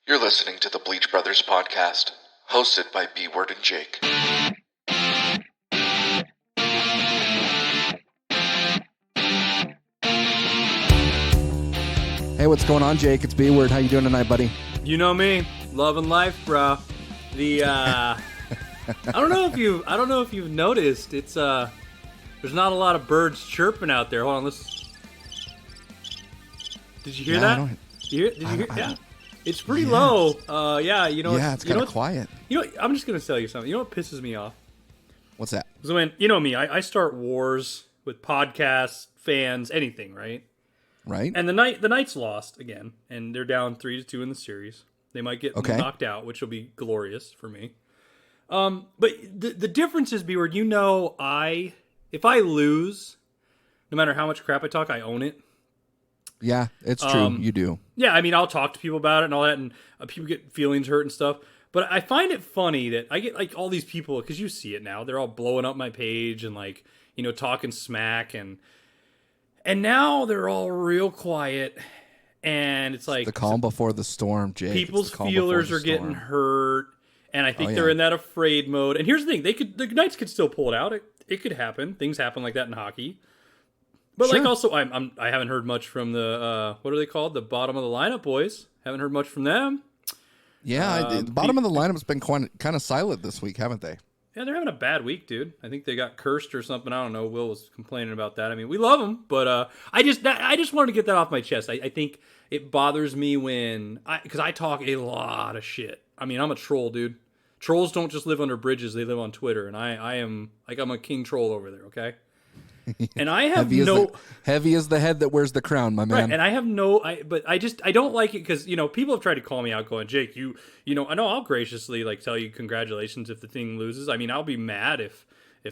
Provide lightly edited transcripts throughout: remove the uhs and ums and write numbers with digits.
You're listening to the Bleach Brothers podcast, hosted by B-Word and Jake. Hey, what's going on, Jake? It's B-Word. How you doing tonight, buddy? You know me, loving life, bro. I don't know if you've noticed. It's there's not a lot of birds chirping out there. Hold on, listen. Did you hear that? Did you hear? Yeah, it's pretty low. It's kind of quiet. You know, I'm just gonna tell you something. You know what pisses me off? What's that? So when you know me, I start wars with podcasts, fans, anything, right? Right. And the Knights lost again, and they're down 3-2 in the series. They might get knocked out, which will be glorious for me. But the difference is, B-Word, you know, if I lose, no matter how much crap I talk, I own it. Yeah, it's true. You do. Yeah, I mean, I'll talk to people about it and all that, and people get feelings hurt and stuff. But I find it funny that I get like all these people, because you see it now, they're all blowing up my page and like, you know, talking smack, and now they're all real quiet, and it's like the calm before the storm, Jake. People's feelers are getting hurt, and I think they're in that afraid mode. And here's the thing: the Knights could still pull it out. It could happen. Things happen like that in hockey. But like also, I haven't heard much from the what are they called? The bottom of the lineup boys. Haven't heard much from them. Yeah, the bottom of the lineup's been kind of silent this week, haven't they? Yeah, they're having a bad week, dude. I think they got cursed or something. I don't know. Will was complaining about that. I mean, we love them, but I just wanted to get that off my chest. I think it bothers me because I talk a lot of shit. I mean, I'm a troll, dude. Trolls don't just live under bridges; they live on Twitter, and I'm a king troll over there. Okay. And I have heavy as the head that wears the crown, my man. Right, and I have but I don't like it because, you know, people have tried to call me out going, Jake, you know, I know I'll graciously like tell you congratulations if the thing loses. I mean, I'll be mad if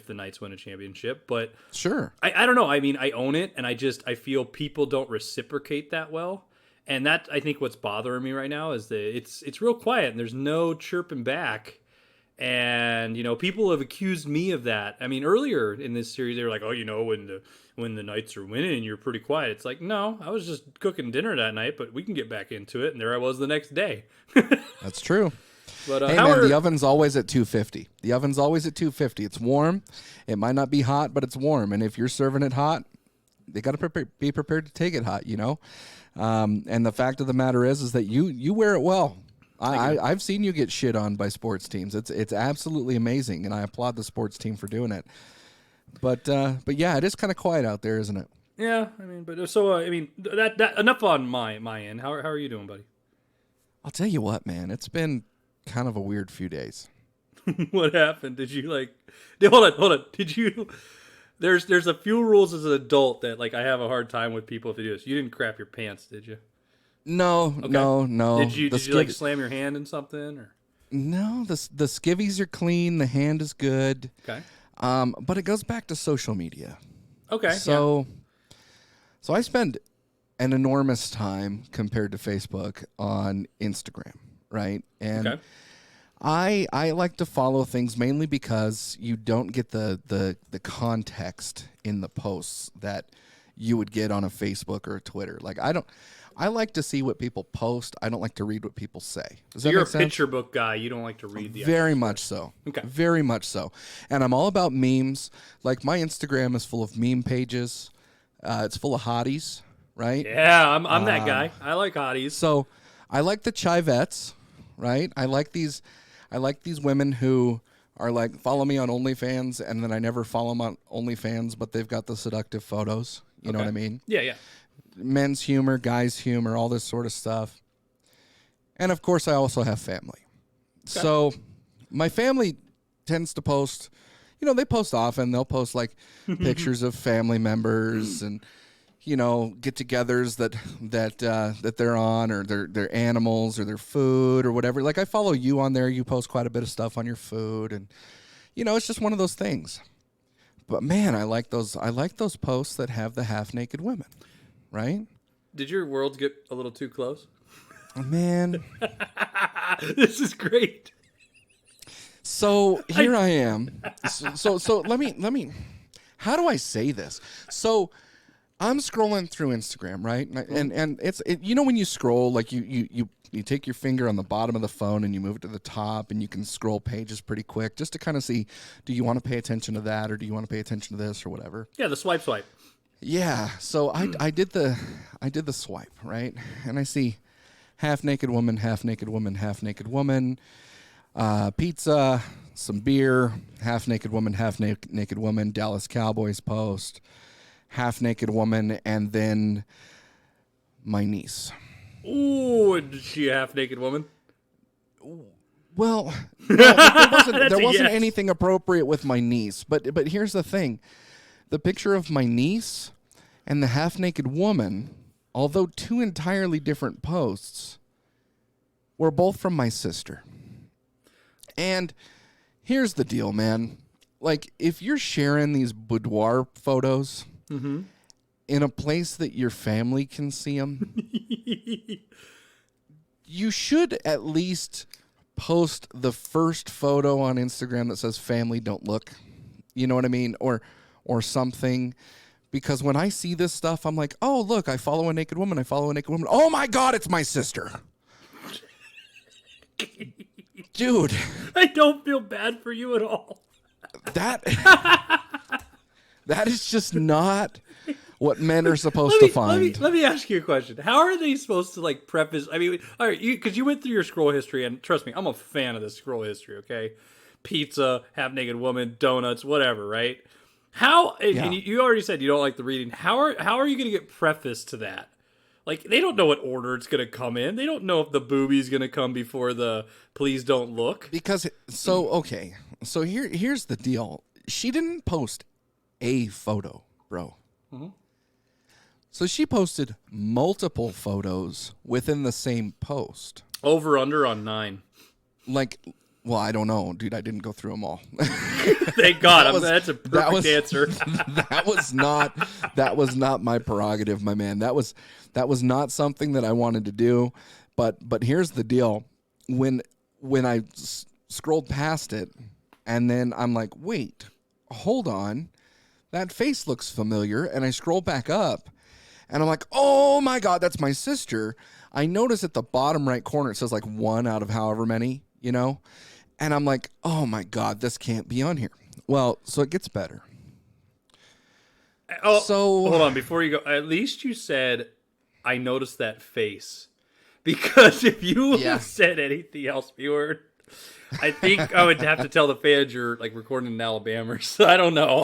the Knights win a championship, but sure. I don't know. I mean, I own it, and I feel people don't reciprocate that well. And that, I think what's bothering me right now is that it's real quiet and there's no chirping back. And, you know, people have accused me of that. I mean, earlier in this series, they were like, oh, you know, when the Knights are winning, you're pretty quiet. It's like, no, I was just cooking dinner that night, but we can get back into it. And there I was the next day. That's true. But hey, man, the oven's always at 250. The oven's always at 250. It's warm. It might not be hot, but it's warm. And if you're serving it hot, they got to be prepared to take it hot, you know. And the fact of the matter is that you wear it well. I've seen you get shit on by sports teams. It's absolutely amazing, and I applaud the sports team for doing it. But yeah, it is kind of quiet out there, isn't it? Yeah, I mean, but so I mean that enough on my end. How are you doing, buddy? I'll tell you what, man. It's been kind of a weird few days. What happened? Did you hold on? Did you? There's a few rules as an adult that like I have a hard time with people if they do this. You didn't crap your pants, did you? No, okay. No. Did you like slam your hand in something or? No, the skivvies are clean. The hand is good. Okay. But it goes back to social media. Okay. So I spend an enormous time compared to Facebook on Instagram, right? And okay. I like to follow things mainly because you don't get the context in the posts that you would get on a Facebook or a Twitter. Like I like to see what people post. I don't like to read what people say. Does that You're make sense? A picture book guy. You don't like to read the Very much so. Okay. Very much so. And I'm all about memes. Like my Instagram is full of meme pages. It's full of hotties, right? Yeah, I'm that guy. I like hotties. So I like the chivettes, right? I like these women who are like, follow me on OnlyFans, and then I never follow them on OnlyFans, but they've got the seductive photos. You know what I mean? Yeah. Men's humor, guys' humor, all this sort of stuff. And, of course, I also have family. Okay. So my family tends to post, you know, they post often. They'll post, like, pictures of family members and, you know, get-togethers that they're on, or their animals or their food or whatever. Like, I follow you on there. You post quite a bit of stuff on your food. And, you know, it's just one of those things. But, man, I like those posts that have the half-naked women. Right? Did your worlds get a little too close? Man. This is great. So here I am. So let me how do I say this? So I'm scrolling through Instagram, right? And you know when you scroll, like you you take your finger on the bottom of the phone and you move it to the top, and you can scroll pages pretty quick just to kind of see, do you want to pay attention to that, or do you want to pay attention to this, or whatever. Yeah, the swipe. Yeah, so I did the swipe, right? And I see half naked woman, half naked woman, half naked woman, pizza, some beer, half naked woman, half naked woman, Dallas Cowboys post, half naked woman, and then my niece. Ooh, is she a half naked woman? Well, no, there wasn't yes. anything appropriate with my niece, but here's the thing. The picture of my niece and the half-naked woman, although two entirely different posts, were both from my sister. And here's the deal, man. Like, if you're sharing these boudoir photos in a place that your family can see them, you should at least post the first photo on Instagram that says "family don't look." You know what I mean? Or something. Because when I see this stuff, I'm like, oh, look, I follow a naked woman. Oh, my God, it's my sister. Dude. I don't feel bad for you at all. That is just not what men are supposed to find. Let me ask you a question. How are they supposed to, like, preface? I mean, all right, because you went through your scroll history, and trust me, I'm a fan of this scroll history, okay? Pizza, half-naked woman, donuts, whatever, right? How, and you already said you don't like the reading. How are you going to get preface to that? Like, they don't know what order it's going to come in. They don't know if the boobie's going to come before the please don't look. Because, so here's the deal. She didn't post a photo, bro. Mm-hmm. So she posted multiple photos within the same post. Over, under on 9. Like, well, I don't know, dude. I didn't go through them all. Thank God. That's a perfect answer. That was not my prerogative, my man. That was not something that I wanted to do. But here's the deal. When I scrolled past it, and then I'm like, wait, hold on. That face looks familiar. And I scroll back up, and I'm like, oh, my God, that's my sister. I notice at the bottom right corner, it says like 1 out of however many, you know? And I'm like, oh, my God, this can't be on here. Well, so it gets better. Oh, so hold on. Before you go, at least you said, I noticed that face. Because if you said anything else, viewer, I think I would have to tell the fans you're like recording in Alabama. So I don't know.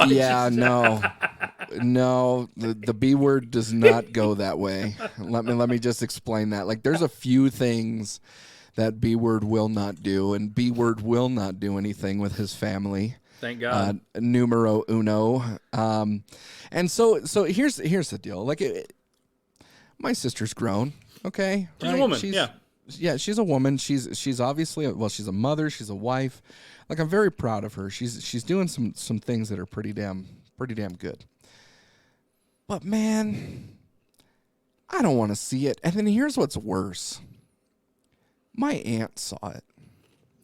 No, the B word does not go that way. Let me just explain that. Like, there's a few things that B word will not do, and B word will not do anything with his family. Thank God. Numero uno. And so here's the deal. Like, my sister's grown. Okay, she's a woman. Yeah, she's a woman. She's obviously she's a mother. She's a wife. Like, I'm very proud of her. She's doing some things that are pretty damn good. But man, I don't want to see it. And then here's what's worse. My aunt saw it.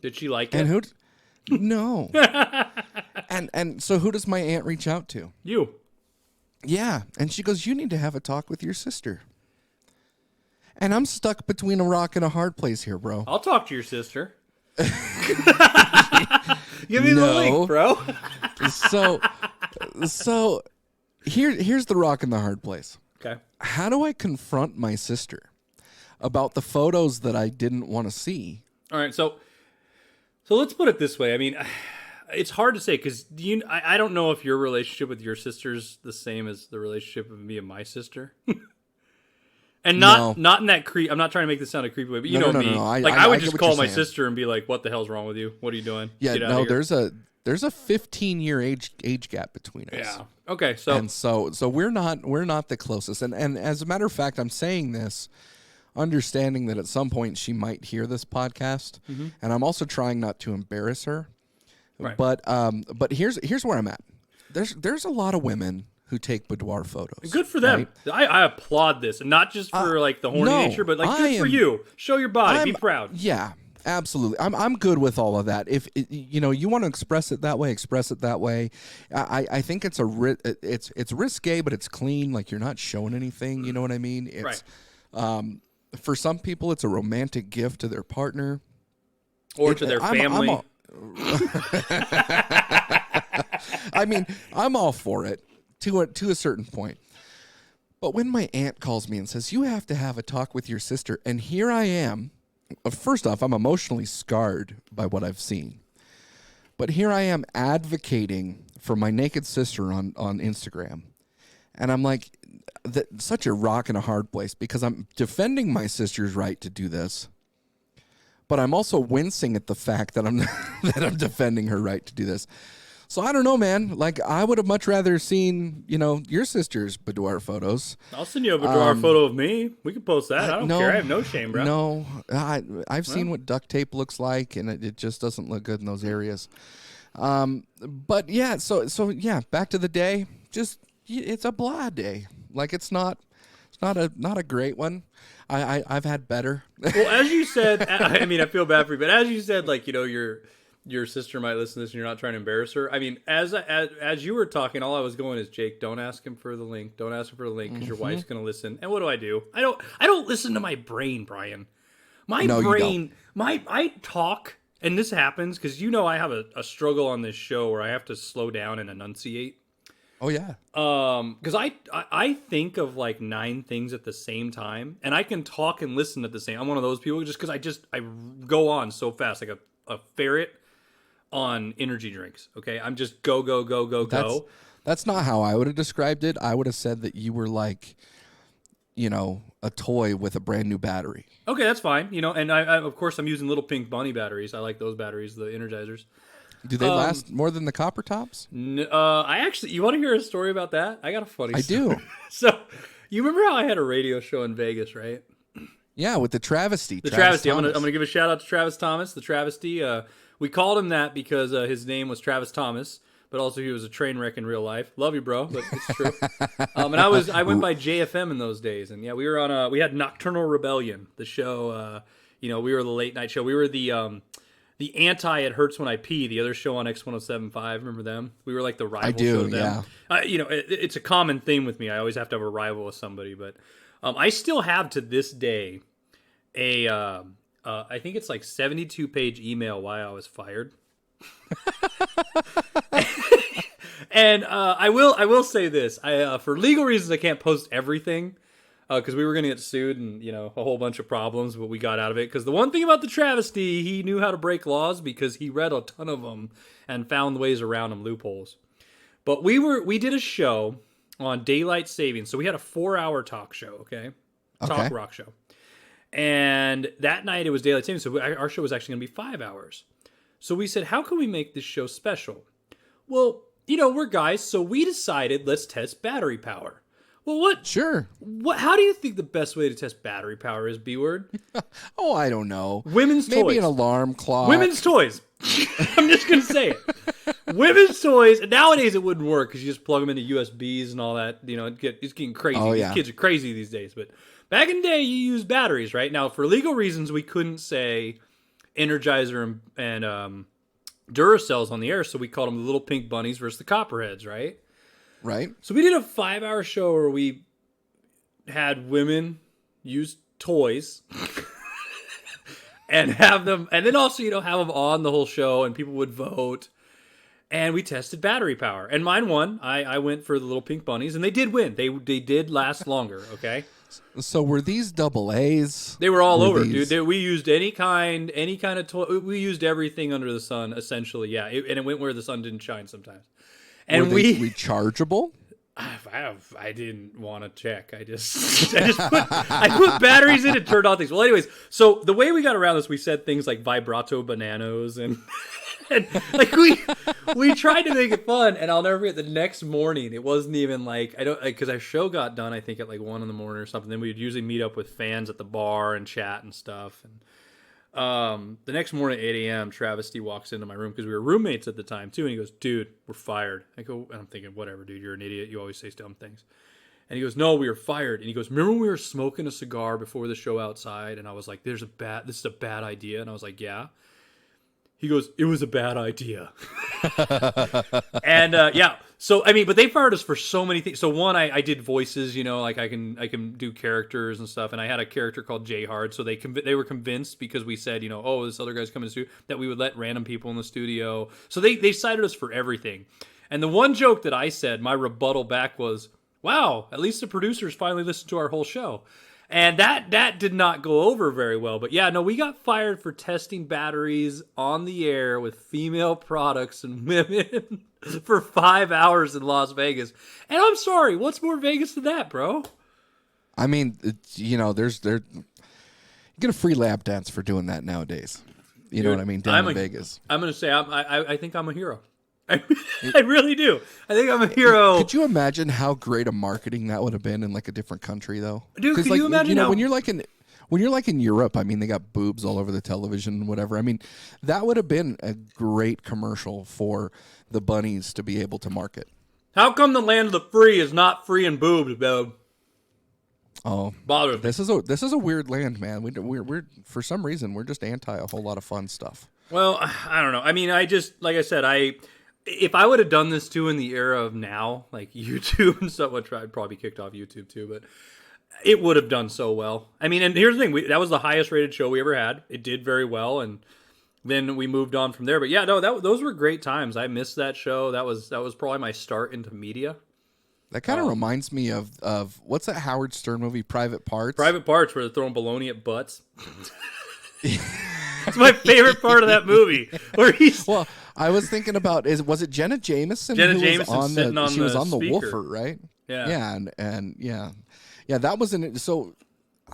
Did she like it? And who? No. and so who does my aunt reach out to? You. Yeah, and she goes, you need to have a talk with your sister. And I'm stuck between a rock and a hard place here, bro. I'll talk to your sister. Give me the link, bro. So here's the rock and the hard place. Okay. How do I confront my sister about the photos that I didn't want to see? All right, so let's put it this way. I mean, it's hard to say because I don't know if your relationship with your sister's the same as the relationship of me and my sister. And not in that creep. I'm not trying to make this sound a creepy way, but you know me. No. I would just call my sister and be like, "What the hell's wrong with you? What are you doing?" Yeah, no. There's a 15-year age gap between us. Yeah. Okay. So we're not the closest. And as a matter of fact, I'm saying this, understanding that at some point she might hear this podcast, and I'm also trying not to embarrass her. Right. But here's where I'm at. There's a lot of women who take boudoir photos. Good for them. Right? I applaud this, and not just for like the horny nature, but like good for you. Show your body. Be proud. Yeah, absolutely. I'm good with all of that. If you want to express it that way, express it that way. I think it's it's risque, but it's clean. Like, you're not showing anything. You know what I mean? It's, right. For some people, it's a romantic gift to their partner. Or to their family. I mean, I'm all for it to a certain point. But when my aunt calls me and says, you have to have a talk with your sister, and here I am, first off, I'm emotionally scarred by what I've seen. But here I am advocating for my naked sister on Instagram. And I'm like, such a rock and a hard place, because I'm defending my sister's right to do this. But I'm also wincing at the fact that I'm that I'm defending her right to do this. So I don't know, man. Like, I would have much rather seen, your sister's boudoir photos. I'll send you a boudoir photo of me. We can post that. I don't care. I have no shame, bro. No, I've seen what duct tape looks like, and it just doesn't look good in those areas. But yeah, so yeah, back to the day. Just it's a blah day. Like, it's not a great one. I've had better. Well, as you said, I mean, I feel bad for you, but as you said, like, your sister might listen to this and you're not trying to embarrass her. I mean, as you were talking, all I was going is, Jake, don't ask him for the link. Don't ask him for the link, because your wife's going to listen. And what do? I don't listen to my brain, Brian. My brain, I talk, and this happens because I have a struggle on this show where I have to slow down and enunciate. Oh yeah. Because I think of like 9 things at the same time, and I can talk and listen at the same. I'm one of those people just because I go on so fast, like a ferret on energy drinks. Okay, I'm just go. That's not how I would have described it. I would have said that you were like, a toy with a brand new battery. Okay, that's fine. And I of course I'm using little pink bunny batteries. I like those batteries, the Energizers. Do they last more than the copper tops? I actually, you want to hear a story about that? I got a funny story. I do. So, you remember how I had a radio show in Vegas, right? Yeah, with the Travesty. The Travesty. I'm gonna give a shout out to Travis Thomas, the Travesty. We called him that because his name was Travis Thomas, but also he was a train wreck in real life. Love you, bro, but it's true. And I went by JFM in those days, and yeah, we were we had Nocturnal Rebellion, the show. We were the late night show. We were the anti It Hurts When I Pee, the other show on X1075. Remember them? We were like the rival. I do, show to them. Yeah. It's a common theme with me. I always have to have a rival with somebody, but I still have to this day I think it's like 72-page email why I was fired. And I will say this: for legal reasons, I can't post everything. Because we were going to get sued and, a whole bunch of problems, but we got out of it. Because the one thing about the Travesty, he knew how to break laws because he read a ton of them and found ways around them, loopholes. But we did a show on daylight savings. So we had a 4-hour talk show, okay? Talk rock show. And that night it was daylight savings. So our show was actually going to be 5 hours. So we said, how can we make this show special? Well, we're guys, so we decided let's test battery power. Well, what? Sure. How do you think the best way to test battery power is, B-word? Oh, I don't know. Women's toys. Maybe an alarm clock. Women's toys. I'm just going to say it. Women's toys. Nowadays, it wouldn't work because you just plug them into USBs and all that. It's getting crazy. Oh, These kids are crazy these days. But back in the day, you used batteries, right? Now, for legal reasons, we couldn't say Energizer and Duracells on the air, so we called them the little pink bunnies versus the copperheads, right? Right. So we did a 5-hour show where we had women use toys and have them, and then also, have them on the whole show and people would vote. And we tested battery power. And mine won. I went for the little pink bunnies, and they did win. They did last longer, okay? So were these double A's? They were all over, dude. We used any kind of toy. We used everything under the sun, essentially, yeah. And it went where the sun didn't shine sometimes. And were they rechargeable? I didn't want to check. I put batteries in and turned on things. Well, anyways, so the way we got around this, we said things like vibrato bananas and like we tried to make it fun. And I'll never forget the next morning. It wasn't even like because our show got done I think at like 1 a.m. or something. Then we'd usually meet up with fans at the bar and chat and stuff. And the next morning at 8 a.m., Travesty walks into my room because we were roommates at the time too, and he goes, "Dude, we're fired." I go, and I'm thinking, whatever, dude, you're an idiot. You always say dumb things. And he goes, "No, we were fired." And he goes, "Remember when we were smoking a cigar before the show outside?" And I was like, "This is a bad idea." And I was like, "Yeah." He goes, "It was a bad idea." And yeah, So I mean, but they fired us for so many things. So one, I did voices, like I can do characters and stuff, and I had a character called J Hard. So they were convinced because we said, oh, this other guy's coming to studio, that we would let random people in the studio. So they cited us for everything. And the one joke that I said, my rebuttal back was, "Wow, at least the producers finally listened to our whole show." And that did not go over very well. But yeah, no, we got fired for testing batteries on the air with female products and women for 5 hours in Las Vegas. And I'm sorry, what's more Vegas than that, bro? I mean, you get a free lap dance for doing that nowadays. You know what I mean? Down in Vegas. I'm going to say, I think I'm a hero. I really do. I think I'm a hero. Could you imagine how great a marketing that would have been in like a different country, though? Dude, could you imagine when you're like in Europe? I mean, they got boobs all over the television and whatever. I mean, that would have been a great commercial for the bunnies to be able to market. How come the land of the free is not free in boobs, babe? Oh, bothered me. This is a weird land, man. We're for some reason we're just anti a whole lot of fun stuff. Well, I don't know. I mean, like I said, if I would have done this too in the era of now, like YouTube and stuff, I'd probably be kicked off YouTube too, but it would have done so well. I mean, and here's the thing, that was the highest rated show we ever had. It did very well, and then we moved on from there. But yeah, no, those were great times. I missed that show. That was probably my start into media. That kind of reminds me of what's that Howard Stern movie, Private Parts? Private Parts, where they're throwing baloney at butts. It's my favorite part of that movie. Where well, I was thinking about was it Jenna Jameson? Jenna Jameson sitting on she was on the speaker. woofer, right? Yeah. Yeah, and yeah, that was in it. So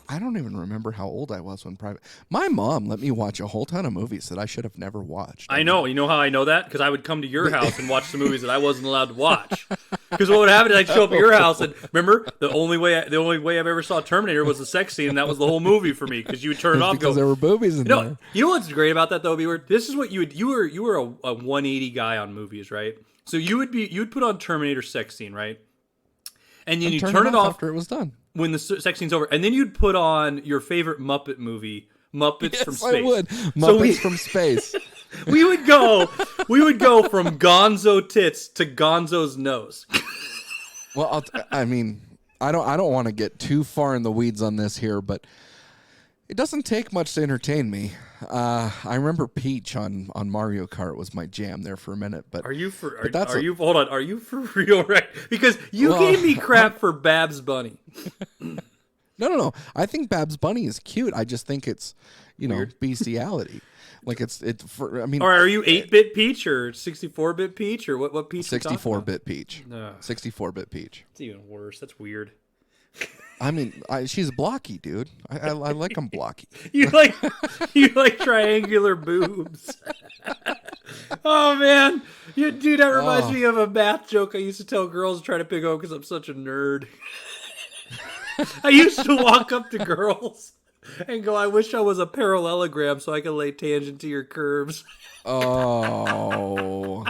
I don't even remember how old I was when Private. My mom let me watch a whole ton of movies that I should have never watched. I know. You know how I know that? Because I would come to your house and watch the movies that I wasn't allowed to watch. Because what would happen is I'd show up at your house and remember the only way I've ever saw Terminator was the sex scene, and that was the whole movie for me. Because you would turn it off because there were boobies in there. You know what's great about that though, B-Word? This is what you were a 180 guy on movies, right? So you would put on Terminator sex scene, right? And then you turn it off after it was done. When the sex scene's over, and then you'd put on your favorite Muppet movie, Muppets from Space. I would. Muppets from Space. we would go from Gonzo tits to Gonzo's nose. Well, I mean, I don't want to get too far in the weeds on this here, but it doesn't take much to entertain me. I remember Peach on Mario Kart was my jam there for a minute, but are you for real, right? Because you gave me crap for Babs Bunny. No. I think Babs Bunny is cute. I just think it's, Weird. Bestiality. Like it's for. I mean, or are you 8-bit Peach or 64-bit Peach or what Peach? 64-bit Peach. 64-bit Peach. It's even worse. That's weird. I mean, she's blocky, dude. I like them blocky. You like triangular boobs. Oh man, dude, that reminds me of a math joke I used to tell girls to try to pick up because I'm such a nerd. I used to walk up to girls and go, "I wish I was a parallelogram so I could lay tangent to your curves." Oh.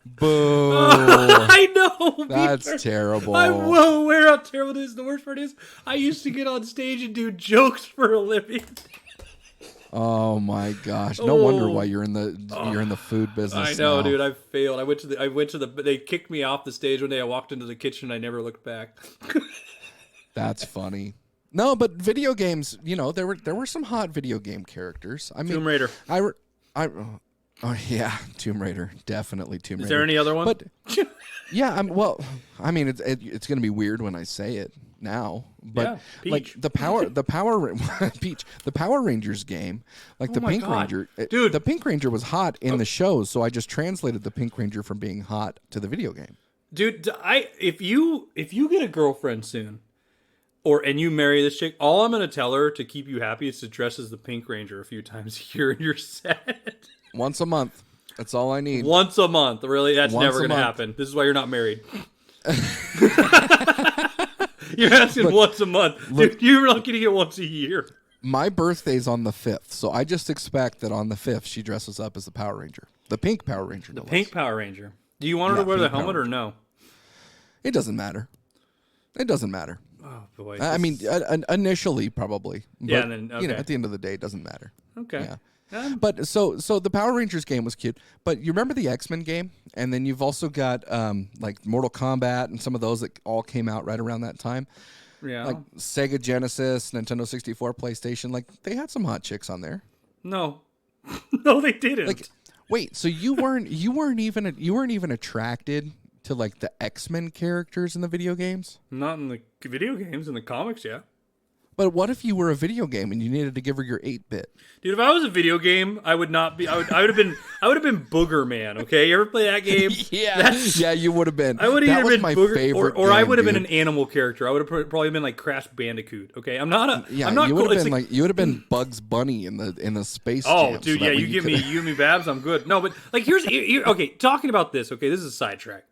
Boo. I know. That's terrible. I'm well aware how terrible it is. The worst part is I used to get on stage and do jokes for a living. Oh my gosh. No wonder why you're in the food business. I know, now. dude. I failed. I went to the they kicked me off the stage one day. I walked into the kitchen and I never looked back. That's funny. No, but video games, there were some hot video game characters. I mean, Tomb Raider. Oh yeah, Tomb Raider, definitely Tomb Raider. Is there any other one? But yeah, I mean, it's going to be weird when I say it now, but yeah, like the Peach, the Power Rangers game, like the Pink Ranger, dude, the Pink Ranger was hot in the shows, so I just translated the Pink Ranger from being hot to the video game. Dude, if you get a girlfriend soon, and you marry this chick, all I'm going to tell her to keep you happy is to dress as the Pink Ranger a few times a year in your set. Once a month. That's all I need. Once a month. Really? That's never going to happen. This is why you're not married. You're asking once a month. Dude, you're lucky to get once a year. My birthday's on the 5th, so I just expect that on the 5th she dresses up as the Power Ranger. The Pink Power Ranger. The Pink Power Ranger. Do you want her to wear the helmet or no? It doesn't matter. It doesn't matter. Oh, boy. I mean, initially, probably. But, yeah, and then, okay. At the end of the day, it doesn't matter. Okay. Yeah. But so the Power Rangers game was cute. But you remember the X-Men game? And then you've also got like Mortal Kombat and some of those that all came out right around that time. Yeah. Like Sega Genesis, Nintendo 64, PlayStation. Like they had some hot chicks on there. No. No, they didn't. Like, wait, so you weren't even attracted to like the X-Men characters in the video games? Not in the video games, in the comics, yeah. But what if you were a video game and you needed to give her your 8-bit? Dude, if I was a video game, I would not be. I would have been Booger Man. Okay, you ever play that game? Yeah, you would have been. I would have either been my Booger, favorite or I game, would have been dude. an animal character. I would have probably been like Crash Bandicoot. Okay, I'm not a. Yeah, I'm not you cool. would have It's been like, you would have been Bugs Bunny in the space. oh, Jam, dude, so yeah, that way you give me Babs, I'm good. No, but like here, okay, talking about this. Okay, this is a sidetrack.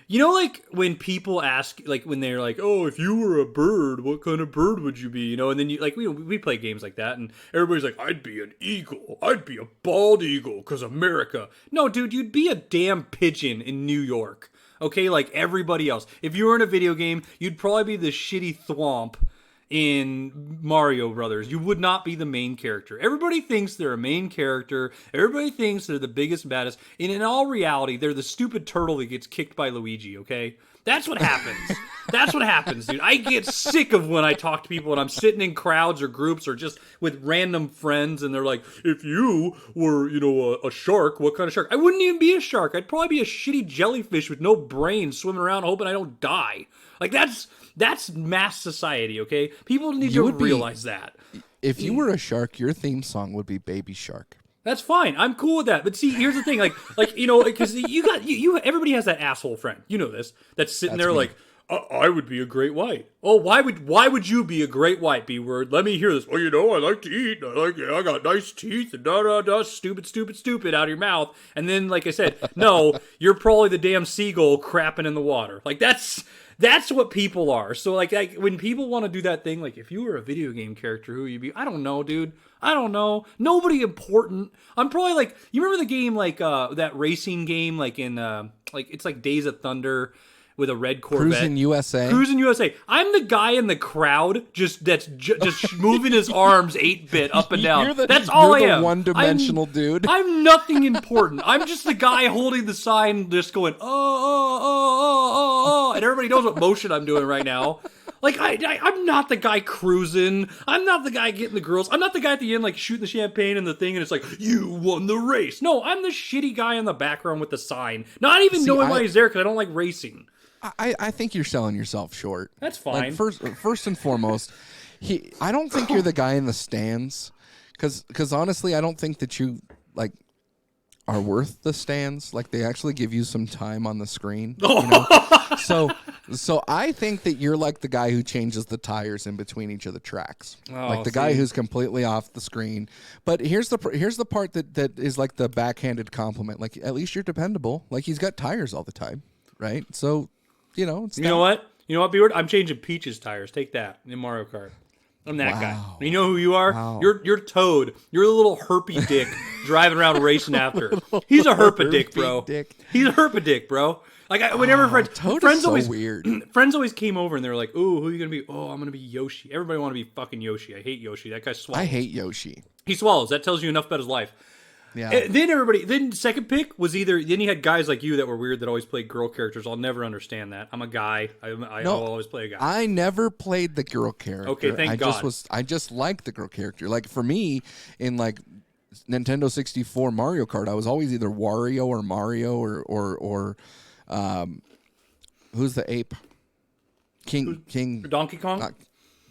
You know, like when people ask, like when they're like, "Oh, if you were a bird, what kind of bird would you be?" You know, and then you like we play games like that, and everybody's like, "I'd be an eagle. I'd be a bald eagle, because America." No, dude, you'd be a damn pigeon in New York. Okay, like everybody else. If you were in a video game, you'd probably be the shitty thwomp in Mario Brothers. You would not be the main character. Everybody thinks they're a main character. Everybody thinks they're the biggest and baddest. And in all reality, they're the stupid turtle that gets kicked by Luigi, okay? That's what happens. That's what happens, dude. I get sick of when I talk to people and I'm sitting in crowds or groups or just with random friends and they're like, if you were, you know, a shark, what kind of shark? I wouldn't even be a shark. I'd probably be a shitty jellyfish with no brain swimming around hoping I don't die. Like, that's mass society, okay? People need to realize that. If you were a shark, your theme song would be Baby Shark. That's fine. I'm cool with that. But see, here's the thing, like you know, because you everybody has that asshole friend. You know this. That's sitting there me. like, I would be a great white. Oh, why would you be a great white, B-word? Let me hear this. Well, you know, I like to eat. I got nice teeth and da stupid out of your mouth. And then, like I said, no, you're probably the damn seagull crapping in the water. Like that's what people are. So like when people want to do that thing, like if you were a video game character, who would you be? I don't know, dude. I don't know. Nobody important. I'm probably like, you remember the game like that racing game like in like it's like Days of Thunder with a red Corvette. Cruising USA. Cruising USA. I'm the guy in the crowd just moving his arms 8-bit up and down. That's all I am. You're the one-dimensional dude. I'm nothing important. I'm just the guy holding the sign, just going oh, and everybody knows what motion I'm doing right now. Like I'm not the guy cruising. I'm not the guy getting the girls. I'm not the guy at the end like shooting the champagne and the thing, and it's like you won the race. No, I'm the shitty guy in the background with the sign, not even knowing why he's there because I don't like racing. I think you're selling yourself short. That's fine. Like first and foremost, I don't think you're the guy in the stands, because honestly, I don't think that you like are worth the stands. Like they actually give you some time on the screen. You know? So I think that you're like the guy who changes the tires in between each of the tracks, like the guy who's completely off the screen. But here's the part that is like the backhanded compliment. Like at least you're dependable. Like he's got tires all the time, right? So. You know what, B-word? I'm changing Peach's tires. Take that in Mario Kart. I'm that guy. You know who you are? Wow. You're Toad. You're a little herpy dick driving around racing after. He's a herpadick, bro. He's a herpadick, bro. Like whenever friends always weird. Friends always came over and they were like, "Ooh, who are you gonna be? Oh, I'm gonna be Yoshi." Everybody want to be fucking Yoshi. I hate Yoshi. That guy swallows. I hate Yoshi. He swallows. That tells you enough about his life. Yeah. And then second pick was either, then you had guys like you that were weird that always played girl characters. I'll never understand that. I'm a guy. I'll always play a guy. I never played the girl character. Okay, thank God. I just liked the girl character. Like for me, in like Nintendo 64 Mario Kart, I was always either Wario or Mario or who's the ape? King Donkey Kong?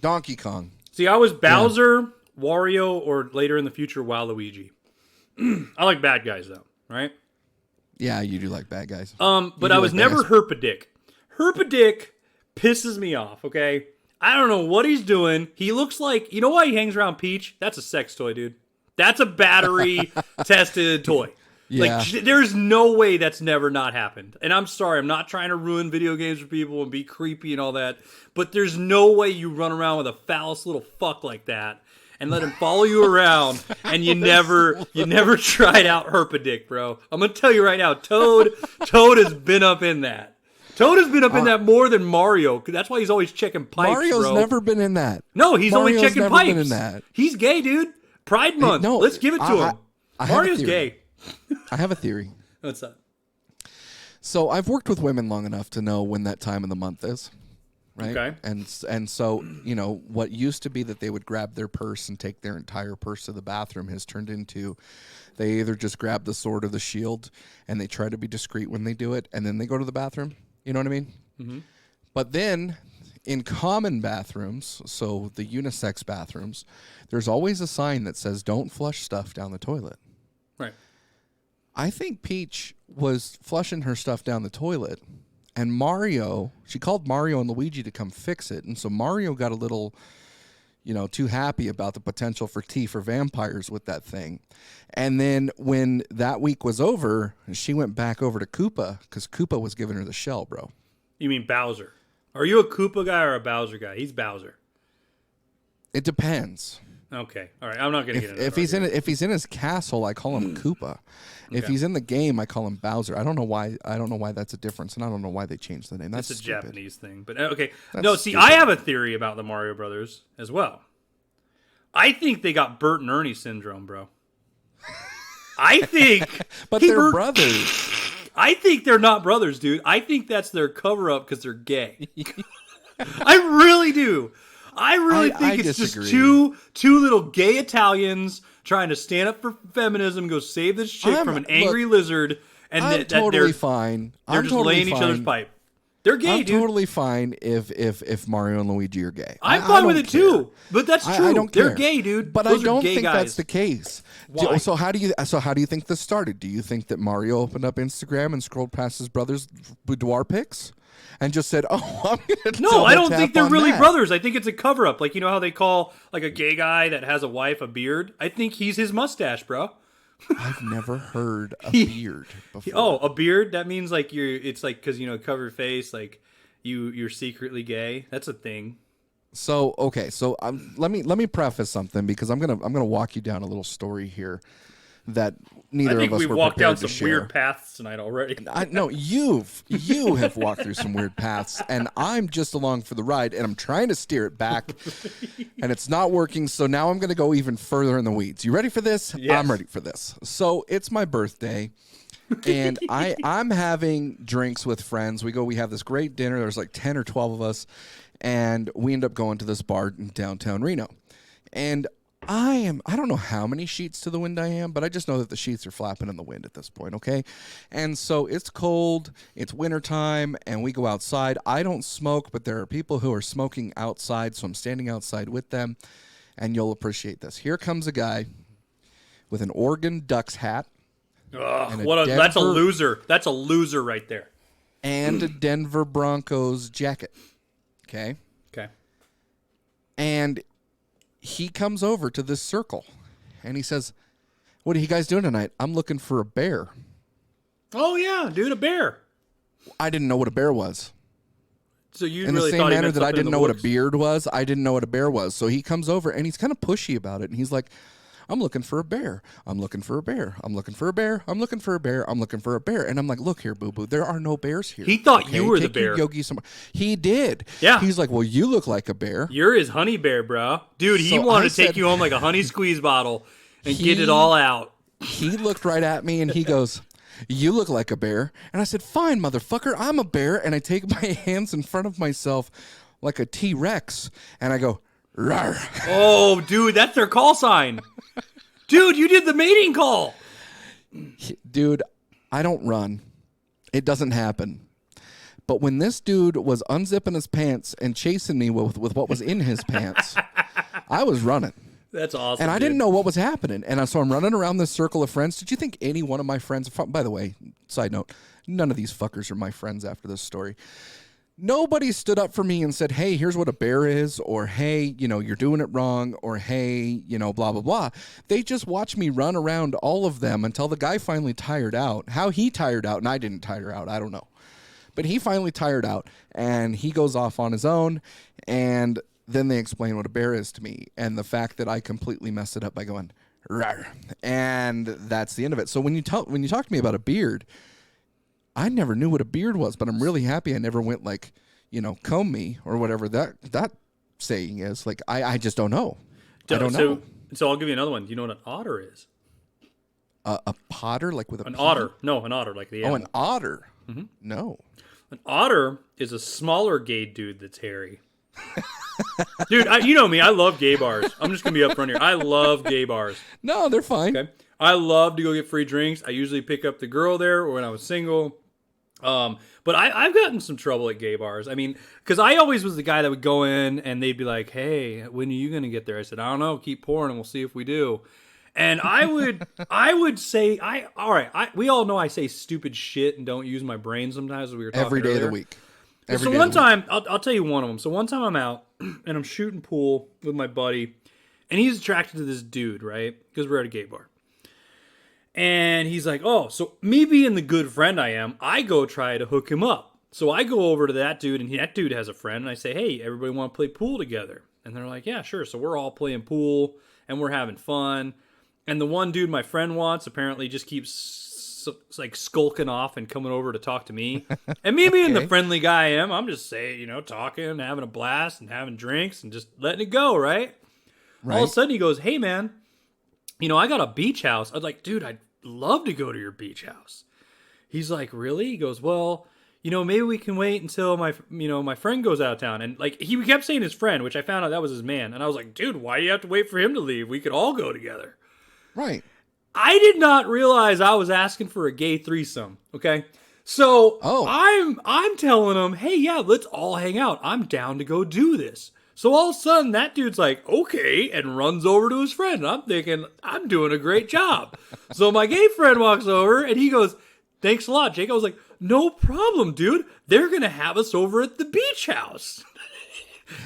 Donkey Kong. See, I was Bowser, Wario, or later in the future, Waluigi. I like bad guys though, right? Yeah, you do like bad guys. But I was never Herpadick. Herpadick pisses me off, okay? I don't know what he's doing. He looks like, you know why he hangs around Peach? That's a sex toy, dude. That's a battery tested toy. Yeah. Like, there's no way that's never not happened. And I'm sorry, I'm not trying to ruin video games for people and be creepy and all that, but there's no way you run around with a phallus little fuck like that and let him follow you around, and you never tried out Herpadick, bro. I'm gonna tell you right now, Toad has been up in that. Toad has been up in that more than Mario. That's why he's always checking pipes, Mario's never been in that. No, he's Mario's only checking never pipes. Been in that. He's gay, dude. Pride Month. No, let's give it to him. I have a Mario's theory. gay. I have a theory. What's up? So I've worked with women long enough to know when that time of the month is, right? Okay. And so, you know, what used to be that they would grab their purse and take their entire purse to the bathroom has turned into they either just grab the sword or the shield and they try to be discreet when they do it, and then they go to the bathroom. You know what I mean? Mm-hmm. But then in common bathrooms, so the unisex bathrooms, there's always a sign that says don't flush stuff down the toilet. Right. I think Peach was flushing her stuff down the toilet, and she called Mario and Luigi to come fix it. And so Mario got a little, you know, too happy about the potential for tea for vampires with that thing. And then when that week was over, she went back over to Koopa because Koopa was giving her the shell, bro. You mean Bowser? Are you a Koopa guy or a Bowser guy? He's Bowser. It depends. Okay. All right. I'm not gonna get into If he's in his castle, I call him Koopa. If he's in the game, I call him Bowser. I don't know why that's a difference, and I don't know why they changed the name. That's a stupid. Japanese thing. But okay. That's no, see, stupid. I have a theory about the Mario Brothers as well. I think they got Bert and Ernie syndrome, bro. I think But they're brothers. I think they're not brothers, dude. I think that's their cover up because they're gay. I really do. I really think it's disagree. just two little gay Italians trying to stand up for feminism, go save this chick from an angry lizard, and I'm totally fine. They're just totally laying each other's fine. pipe. They're gay, I'm dude. totally fine if Mario and Luigi are gay. I'm I fine don't with it care. too. But that's true. I don't They're care. gay, dude. But Those I don't are gay think guys. that's the case. Why? So how do you think this started? Do you think that Mario opened up Instagram and scrolled past his brother's boudoir pics and just said, "Oh, I'm gonna No, I don't tap think they're on really that." brothers. I think it's a cover up. Like, you know how they call like a gay guy that has a wife a beard? I think he's his mustache, bro. I've never heard a beard before. Oh, a beard? That means like it's like because, you know, cover your face, like you're secretly gay. That's a thing. So okay, so let me preface something because I'm gonna walk you down a little story here that neither I think of us we've were walked down prepared to some share. weird paths tonight already. No, you have walked through some weird paths, and I'm just along for the ride, and I'm trying to steer it back, and it's not working. So now I'm going to go even further in the weeds. You ready for this? Yes. I'm ready for this. So it's my birthday, and I'm having drinks with friends. We have this great dinner. There's like 10 or 12 of us, and we end up going to this bar in downtown Reno, and I don't know how many sheets to the wind I am, but I just know that the sheets are flapping in the wind at this point, okay? And so it's cold, it's wintertime, and we go outside. I don't smoke, but there are people who are smoking outside, so I'm standing outside with them, and you'll appreciate this. Here comes a guy with an Oregon Ducks hat. That's a loser. That's a loser right there. And a Denver Broncos jacket, okay? Okay. And he comes over to this circle, and he says, "What are you guys doing tonight?" "I'm looking for a bear." Oh yeah, dude, a bear. I didn't know what a bear was. So you In really the thought same he manner meant that I something in didn't the know what a woods? beard was, I didn't know what a bear was. So he comes over, and he's kind of pushy about it, and he's like, "I'm looking for a bear. I'm looking for a bear. I'm looking for a bear. I'm looking for a bear. I'm looking for a bear." And I'm like, "Look here, boo-boo. There are no bears here." He thought you were the Take your bear. Yogi somewhere. He did. Yeah. He's like, "Well, you look like a bear." You're his honey bear, bro. Dude, he So wanted I to take said- you home like a honey squeeze bottle and get it all out. He looked right at me, and he goes, "You look like a bear." And I said, "Fine, motherfucker, I'm a bear." And I take my hands in front of myself like a T-Rex, and I go, "Rawr." Oh, dude, that's their call sign. Dude, you did the mating call. Dude, I don't run. It doesn't happen. But when this dude was unzipping his pants and chasing me with what was in his pants, I was running. That's awesome. And I didn't know what was happening. And so I'm running around this circle of friends. Did you think any one of my friends, by the way, side note, none of these fuckers are my friends after this story. Nobody stood up for me and said, "Hey, here's what a bear is," or "Hey, you're doing it wrong," or "Hey, blah, blah, blah." They just watched me run around all of them until the guy finally tired out. How he tired out, and I didn't tire out, I don't know. But he finally tired out, and he goes off on his own, and then they explain what a bear is to me, and the fact that I completely messed it up by going, "Rawr," and that's the end of it. So when you talk to me about a beard, I never knew what a beard was, but I'm really happy I never went like, comb me or whatever that saying is. Like, I just don't know. I don't know. So I'll give you another one. Do you know what an otter is? A potter, like with a An P? otter. No, an otter, like the Oh, animal. an otter. No. An otter is a smaller gay dude that's hairy. Dude, you know me. I love gay bars. I'm just going to be upfront here. I love gay bars. No, they're fine. Okay. I love to go get free drinks. I usually pick up the girl there or when I was single. But I've gotten some trouble at gay bars. I mean, because I always was the guy that would go in and they'd be like, hey, when are you going to get there? I said, I don't know. Keep pouring and we'll see if we do. And I would say, we all know I say stupid shit and don't use my brain sometimes, as we were talking Every day earlier. of the week. So one time, I'll tell you one of them. So one time I'm out and I'm shooting pool with my buddy and he's attracted to this dude, right? Because we're at a gay bar. And he's like, oh, so me being the good friend I am, I go try to hook him up. So I go over to that dude, and that dude has a friend, and I say, hey, everybody want to play pool together? And they're like, yeah, sure. So we're all playing pool, and we're having fun. And the one dude my friend wants apparently just keeps like skulking off and coming over to talk to me. And me being the friendly guy I am, I'm just saying, talking, having a blast, and having drinks, and just letting it go, right? All of a sudden he goes, hey, man, I got a beach house. I was like, dude, I'd love to go to your beach house. He's like, really? He goes, well, maybe we can wait until my friend goes out of town. And like, he kept saying his friend, which I found out that was his man. And I was like, dude, why do you have to wait for him to leave? We could all go together. Right. I did not realize I was asking for a gay threesome. Okay. So I'm telling him, hey, yeah, let's all hang out. I'm down to go do this. So all of a sudden, that dude's like, okay, and runs over to his friend. And I'm thinking, I'm doing a great job. So my gay friend walks over, and he goes, thanks a lot, Jake. I was like, no problem, dude. They're going to have us over at the beach house.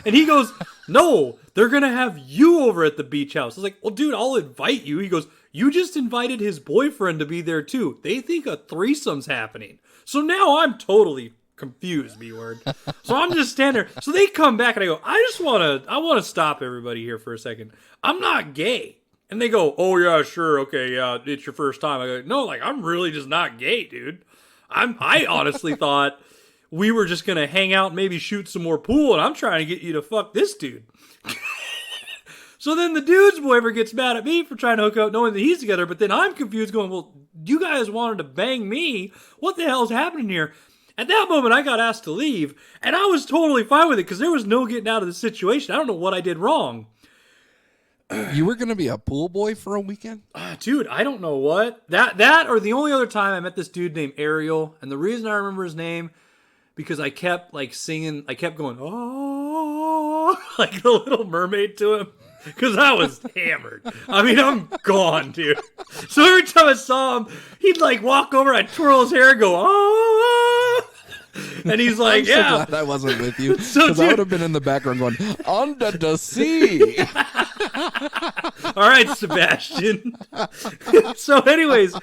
And he goes, no, they're going to have you over at the beach house. I was like, well, dude, I'll invite you. He goes, you just invited his boyfriend to be there, too. They think a threesome's happening. So now I'm totally confused, B-word. So I'm just standing there. So they come back and I go, I want to stop everybody here for a second. I'm not gay. And they go, oh yeah, sure. Okay. Yeah. It's your first time. I go, no, like I'm really just not gay, dude. I honestly thought we were just going to hang out and maybe shoot some more pool. And I'm trying to get you to fuck this dude. So then the dude's boyfriend gets mad at me for trying to hook up knowing that he's together. But then I'm confused going, well, you guys wanted to bang me. What the hell is happening here? At that moment, I got asked to leave, and I was totally fine with it because there was no getting out of the situation. I don't know what I did wrong. You were going to be a pool boy for a weekend? Dude, I don't know what. That or the only other time I met this dude named Ariel, and the reason I remember his name, because I kept like singing, I kept going, oh, like the Little Mermaid to him. Because I was hammered. I mean, I'm gone, dude. So every time I saw him, he'd like walk over, I'd twirl his hair and go, oh. And he's like, I'm yeah. so glad I wasn't with you. So, Because I would have been in the background going, under the sea. All right, Sebastian. So anyways,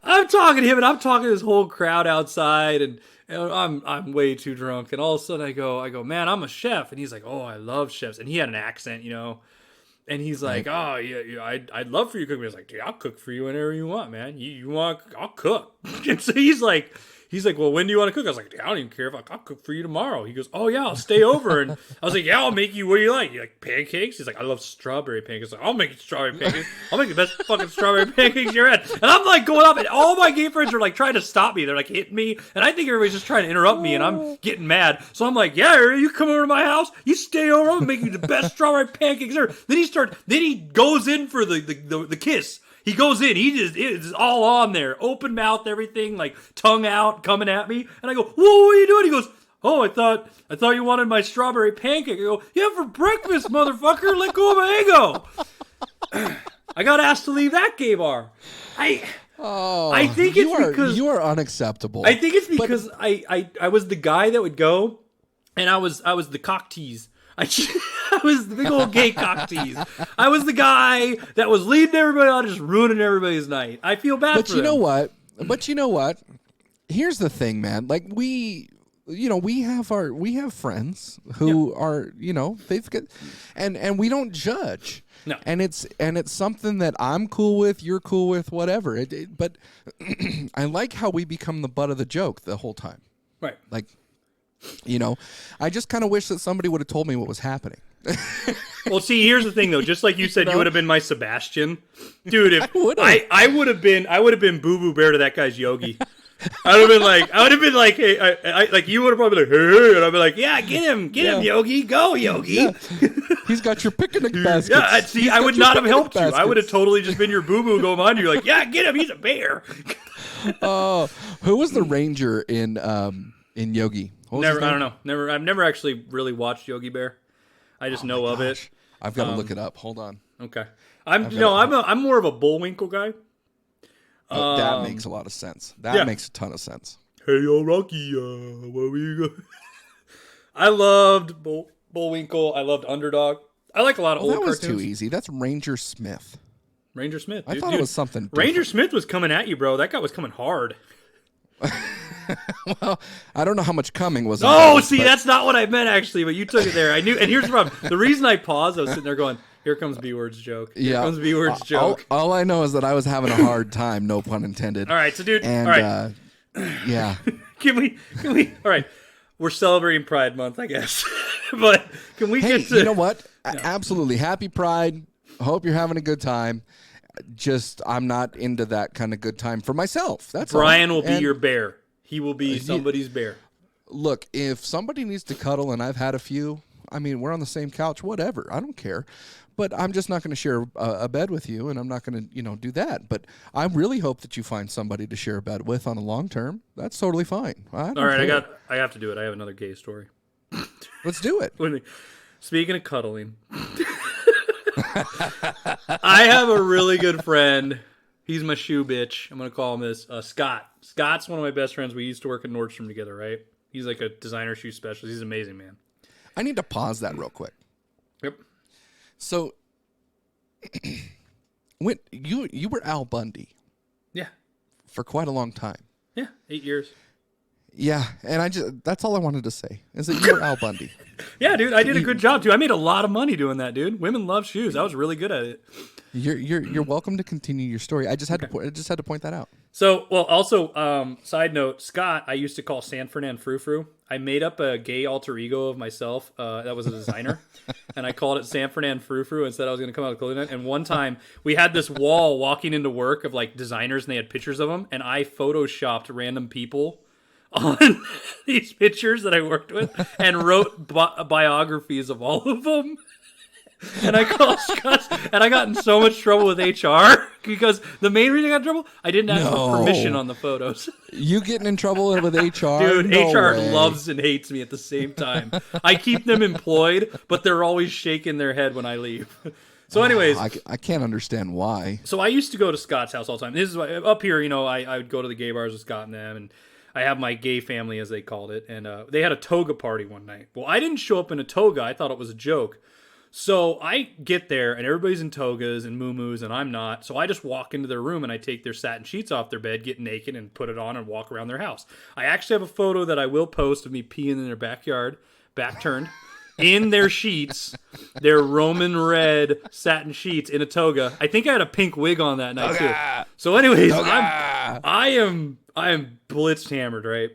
I'm talking to him and I'm talking to this whole crowd outside and I'm way too drunk. And all of a sudden I go, man, I'm a chef. And he's like, oh, I love chefs. And he had an accent, And he's like, oh, yeah, I'd love for you to cook. I was like, dude, I'll cook for you whenever you want, man. You want, I'll cook. And so he's like, well, when do you want to cook? I was like, dude, I don't even care if I'll cook for you tomorrow. He goes, oh, yeah, I'll stay over. And I was like, yeah, I'll make you, what do you like? You like pancakes? He's like, I love strawberry pancakes. I was like, I'll make you strawberry pancakes. I'll make the best fucking strawberry pancakes you ever had. And I'm like going up, and all my gay friends are like trying to stop me. They're like hitting me. And I think everybody's just trying to interrupt me, and I'm getting mad. So I'm like, yeah, you come over to my house. You stay over. I'm going to make you the best strawberry pancakes ever. Then he goes in for the kiss. He goes in, it's all on there, open mouth, everything, like tongue out, coming at me. And I go, whoa, what are you doing? He goes, oh, I thought you wanted my strawberry pancake. I go, yeah, for breakfast, motherfucker. Let go of my ego. I got asked to leave that gay bar. I think it's because you are unacceptable. I think it's because I was the guy that would go, and I was the cock tease. I was the big old gay cock tease. I was the guy that was leading everybody on, just ruining everybody's night. I feel bad but for you them. But you know what? Here's the thing, man. Like we have friends who are, they've got, and we don't judge. No. And it's something that I'm cool with, you're cool with, whatever. But I like how we become the butt of the joke the whole time. Right. Like, I just kind of wish that somebody would have told me what was happening. Well, see, here's the thing though. Just like you said, you would have been my Sebastian, dude. If I would have been Boo Boo Bear to that guy's Yogi. I would have been like, hey, I like you would have probably been like, hey, and I'd be like, yeah, get him, Yogi, go, Yogi. Yeah. He's got your picnic basket. Yeah, see, I would not have helped you. I would have totally just been your Boo Boo going behind you, like, yeah, get him, he's a bear. Oh, who was the ranger in Yogi? Never, I don't know. Never, I've never actually really watched Yogi Bear. I just know of it. I've got to look it up. Hold on. Okay, I'm more of a Bullwinkle guy. Oh, that makes a lot of sense. That makes a ton of sense. Hey, yo, Rocky, where were you going? I loved Bullwinkle. I loved Underdog. I like a lot of old cartoons. That was too easy. That's Ranger Smith. Ranger Smith. I thought it was something different. Ranger Smith was coming at you, bro. That guy was coming hard. Well, I don't know how much coming was. Oh, see, that's not what I meant, actually, but you took it there. I knew, and here's the problem. The reason I paused, I was sitting there going, here comes B-Word's joke. Here comes B-Word's joke. All I know is that I was having a hard time, no pun intended. All right, so, dude, and, all right. Yeah. Can we, all right, we're celebrating Pride Month, I guess, but can we get to... you know what? Yeah. Absolutely. Happy Pride. Hope you're having a good time. Just, I'm not into that kind of good time for myself. That's Brian will be your bear. He will be somebody's bear. Look, if somebody needs to cuddle and I've had a few, I mean, we're on the same couch, whatever. I don't care. But I'm just not going to share a bed with you, and I'm not going to, do that. But I really hope that you find somebody to share a bed with on a long term. That's totally fine. All right, I have to do it. I have another gay story. Let's do it. Speaking of cuddling, I have a really good friend. He's my shoe bitch. I'm going to call him this. Scott. Scott's one of my best friends. We used to work at Nordstrom together, right? He's like a designer shoe specialist. He's an amazing man. I need to pause that real quick. Yep. So, when you were Al Bundy. Yeah. For quite a long time. Yeah, 8 years. Yeah, and that's all I wanted to say, is that you're Al Bundy. Yeah, dude, I did a good job, too. I made a lot of money doing that, dude. Women love shoes. I was really good at it. You're welcome to continue your story. I just had to point that out. So, well, also, side note, Scott, I used to call San Fernand Frou Frou. I made up a gay alter ego of myself that was a designer, and I called it San Fernand Frou Frou and said I was going to come out of clothing line. And one time, we had this wall walking into work of, like, designers, and they had pictures of them, and I photoshopped random people on these pictures that I worked with and wrote biographies of all of them. And I called Scott, and I got in so much trouble with HR because the main reason I got in trouble, I didn't ask for permission on the photos. You getting in trouble with HR? Dude, no HR way. loves and hates me at the same time. I keep them employed, but they're always shaking their head when I leave. So anyways. I can't understand why. So I used to go to Scott's house all the time. This is up here, I would go to the gay bars with Scott and them, and I have my gay family, as they called it, and they had a toga party one night. Well, I didn't show up in a toga. I thought it was a joke. So I get there, and everybody's in togas and muumuus, and I'm not. So I just walk into their room, and I take their satin sheets off their bed, get naked, and put it on and walk around their house. I actually have a photo that I will post of me peeing in their backyard, back turned, in their sheets, their Roman red satin sheets in a toga. I think I had a pink wig on that night, too. So anyways, I am blitzed hammered, right?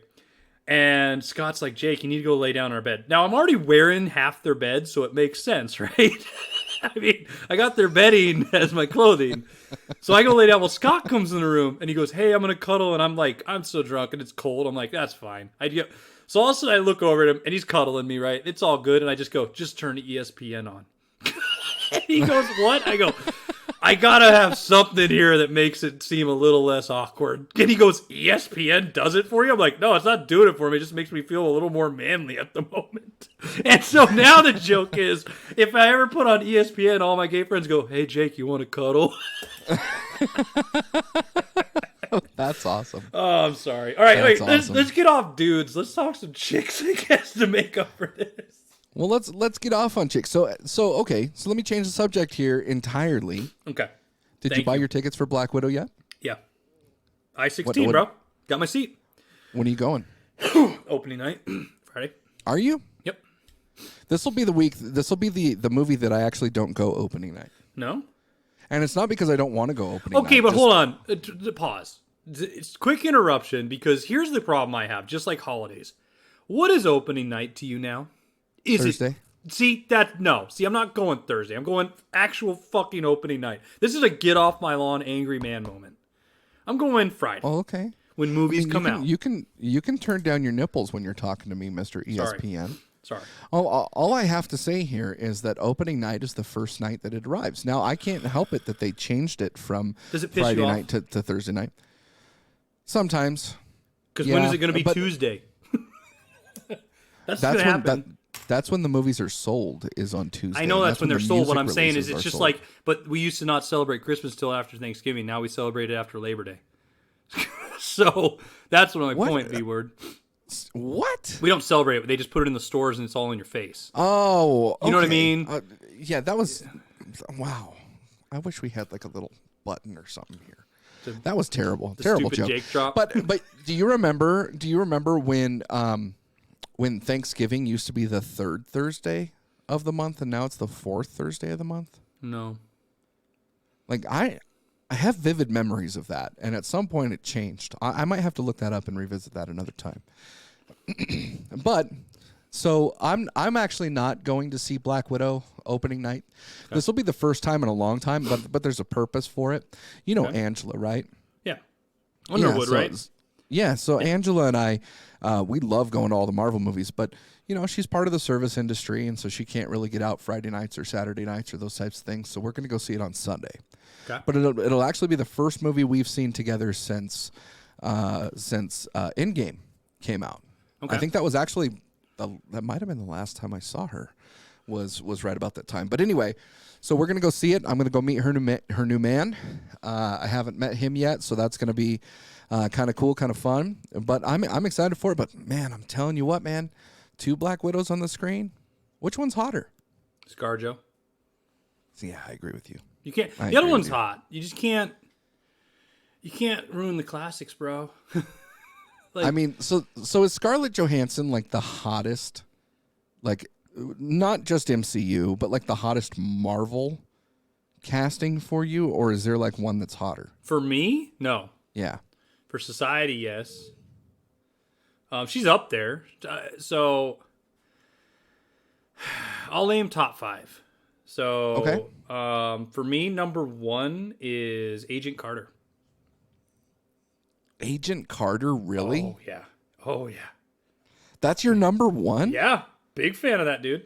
And Scott's like, Jake, you need to go lay down in our bed. Now, I'm already wearing half their bed, so it makes sense, right? I mean, I got their bedding as my clothing. So I go lay down. Well, Scott comes in the room, and he goes, hey, I'm going to cuddle. And I'm like, I'm so drunk, and it's cold. I'm like, that's fine. So all of a sudden, I look over at him, and he's cuddling me, right? It's all good. And I just go, just turn ESPN on. And he goes, what? I go, I gotta have something here that makes it seem a little less awkward. And he goes, ESPN does it for you? I'm like, no, it's not doing it for me. It just makes me feel a little more manly at the moment. And so now the joke is, if I ever put on ESPN, all my gay friends go, hey, Jake, you want to cuddle? That's awesome. Oh, I'm sorry. All right, That's wait, awesome. let's get off dudes. Let's talk some chicks, I guess, to make up for this. Well, let's get off on chicks. So okay. So let me change the subject here entirely. Okay. Did you buy your tickets for Black Widow yet? Yeah. I-16, bro. Got my seat. When are you going? Opening night, Friday. Are you? Yep. This will be the week. This will be the movie that I actually don't go opening night. No? And it's not because I don't want to go opening night. Okay, but hold on. Pause. It's quick interruption, because here's the problem I have, just like holidays. What is opening night to you now? Is Thursday. it See, I'm not going Thursday. I'm going actual fucking opening night. This is a get off my lawn angry man moment. I'm going Friday. Oh, okay. When movies come out. You can turn down your nipples when you're talking to me, Mr. ESPN. Sorry. All I have to say here is that opening night is the first night that it arrives. Now, I can't help it that they changed it from Friday night to Thursday night. Sometimes. Because when is it going to be Tuesday? That's going to happen. That's when the movies are sold, is on Tuesday. I know that's when they're sold. What I'm saying is it's just sold. like, but we used to not celebrate Christmas till after Thanksgiving. Now we celebrate it after Labor Day. So that's what my point, B-word. What? We don't celebrate it. They just put it in the stores and it's all in your face. Oh, okay. You know what I mean? Yeah, that was, wow. I wish we had like a little button or something here. That was terrible. Terrible joke. Jake drop. But do you remember when Thanksgiving used to be the third Thursday of the month and now it's the fourth Thursday of the month? No. Like I have vivid memories of that, and at some point it changed. I might have to look that up and revisit that another time. But so I'm actually not going to see Black Widow opening night. Okay. This will be the first time in a long time, but there's a purpose for it. You know Angela, right? Yeah. Underwood, right? Yeah, so Angela and I, we love going to all the Marvel movies, but, you know, she's part of the service industry, and so she can't really get out Friday nights or Saturday nights or those types of things, so we're going to go see it on Sunday. Okay. But it'll actually be the first movie we've seen together since Endgame came out. Okay. I think that was actually, that might have been the last time I saw her, was right about that time. But anyway, so we're going to go see it. I'm going to go meet her new man. I haven't met him yet, so that's going to be kind of cool, kind of fun. But I'm excited for it. But, man, I'm telling you what, man, 2 Black Widows on the screen, which one's hotter? ScarJo. Yeah, I agree with you. You can't. The other one's hot. You just can't. You can't ruin the classics, bro. Like, I mean, so is Scarlett Johansson like the hottest, like not just MCU, but like the hottest Marvel casting for you, or is there like one that's hotter? For me, no. Yeah. For society, yes. She's up there. So I'll name top 5. So okay. For me, number 1 is Agent Carter. Agent Carter, really? Oh, yeah. Oh, yeah. That's your number 1? Yeah. Big fan of that, dude.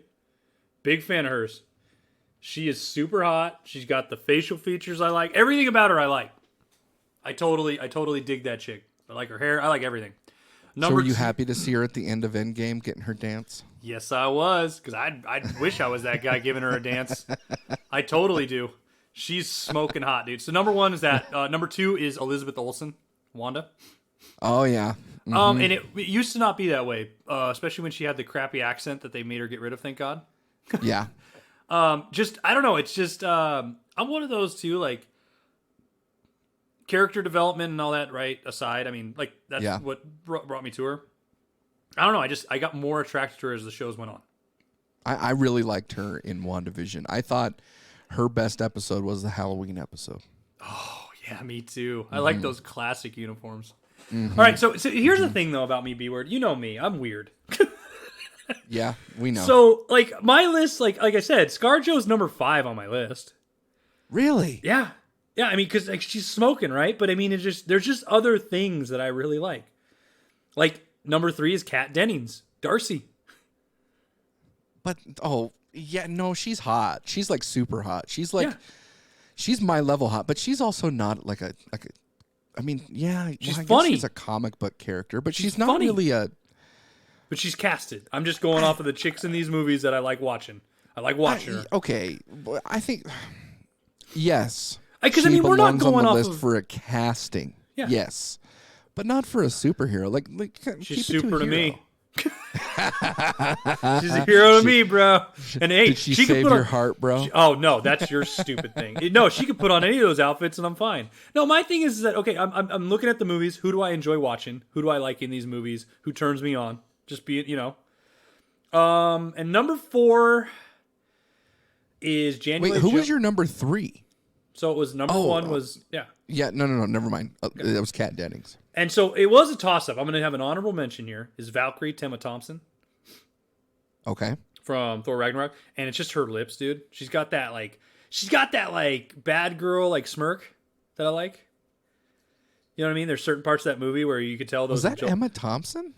Big fan of hers. She is super hot. She's got the facial features I like. Everything about her I like. I totally dig that chick. I like her hair. I like everything. So were you happy to see her at the end of Endgame getting her dance? Yes, I was. Because I wish I was that guy giving her a dance. I totally do. She's smoking hot, dude. So number 1 is that. Number 2 is Elizabeth Olsen. Wanda. Oh, yeah. Mm-hmm. And it used to not be that way, especially when she had the crappy accent that they made her get rid of, thank God. Yeah. Just, I don't know. It's just, I'm one of those too, like, character development and all that, right, aside. I mean, like, that's what brought me to her. I don't know. I got more attracted to her as the shows went on. I really liked her in WandaVision. I thought her best episode was the Halloween episode. Oh, yeah, me too. I like those classic uniforms. Mm-hmm. All right, so here's the thing, though, about me, B-word. You know me. I'm weird. Yeah, we know. So, like, my list, like I said, ScarJo's number 5 on my list. Really? Yeah. Yeah, I mean, because like, she's smoking, right? But, I mean, there's just other things that I really like. Like, number 3 is Kat Dennings. Darcy. But, yeah, no, she's hot. She's, like, super hot. She's, like... Yeah. She's my level hot, but she's also not like a. I mean, yeah, she's I funny. Guess she's a comic book character, but she's not funny. Really a. But she's casted. I'm just going off of the chicks in these movies that I like watching. I like watching her. Okay, I think yes. Because I mean, we're not going on the off list of... for a casting. Yeah. Yes, but not for a superhero. Like she's super to me. She's a hero to me, bro. And hey, did she save your heart, bro? Oh no, that's your stupid thing. No, she could put on any of those outfits, and I'm fine. No, my thing is that okay, I'm looking at the movies. Who do I enjoy watching? Who do I like in these movies? Who turns me on? Just be it, you know. And number 4 is January. Wait, who was your number 3? So it was number 1 was yeah. Yeah, no, never mind. That was Kat Dennings. And so it was a toss-up. I'm going to have an honorable mention here. Is Valkyrie Temma Thompson. Okay. from Thor Ragnarok, and it's just her lips, dude. She's got that like bad girl like smirk that I like. You know what I mean? There's certain parts of that movie where you could tell those. Was that Emma Thompson?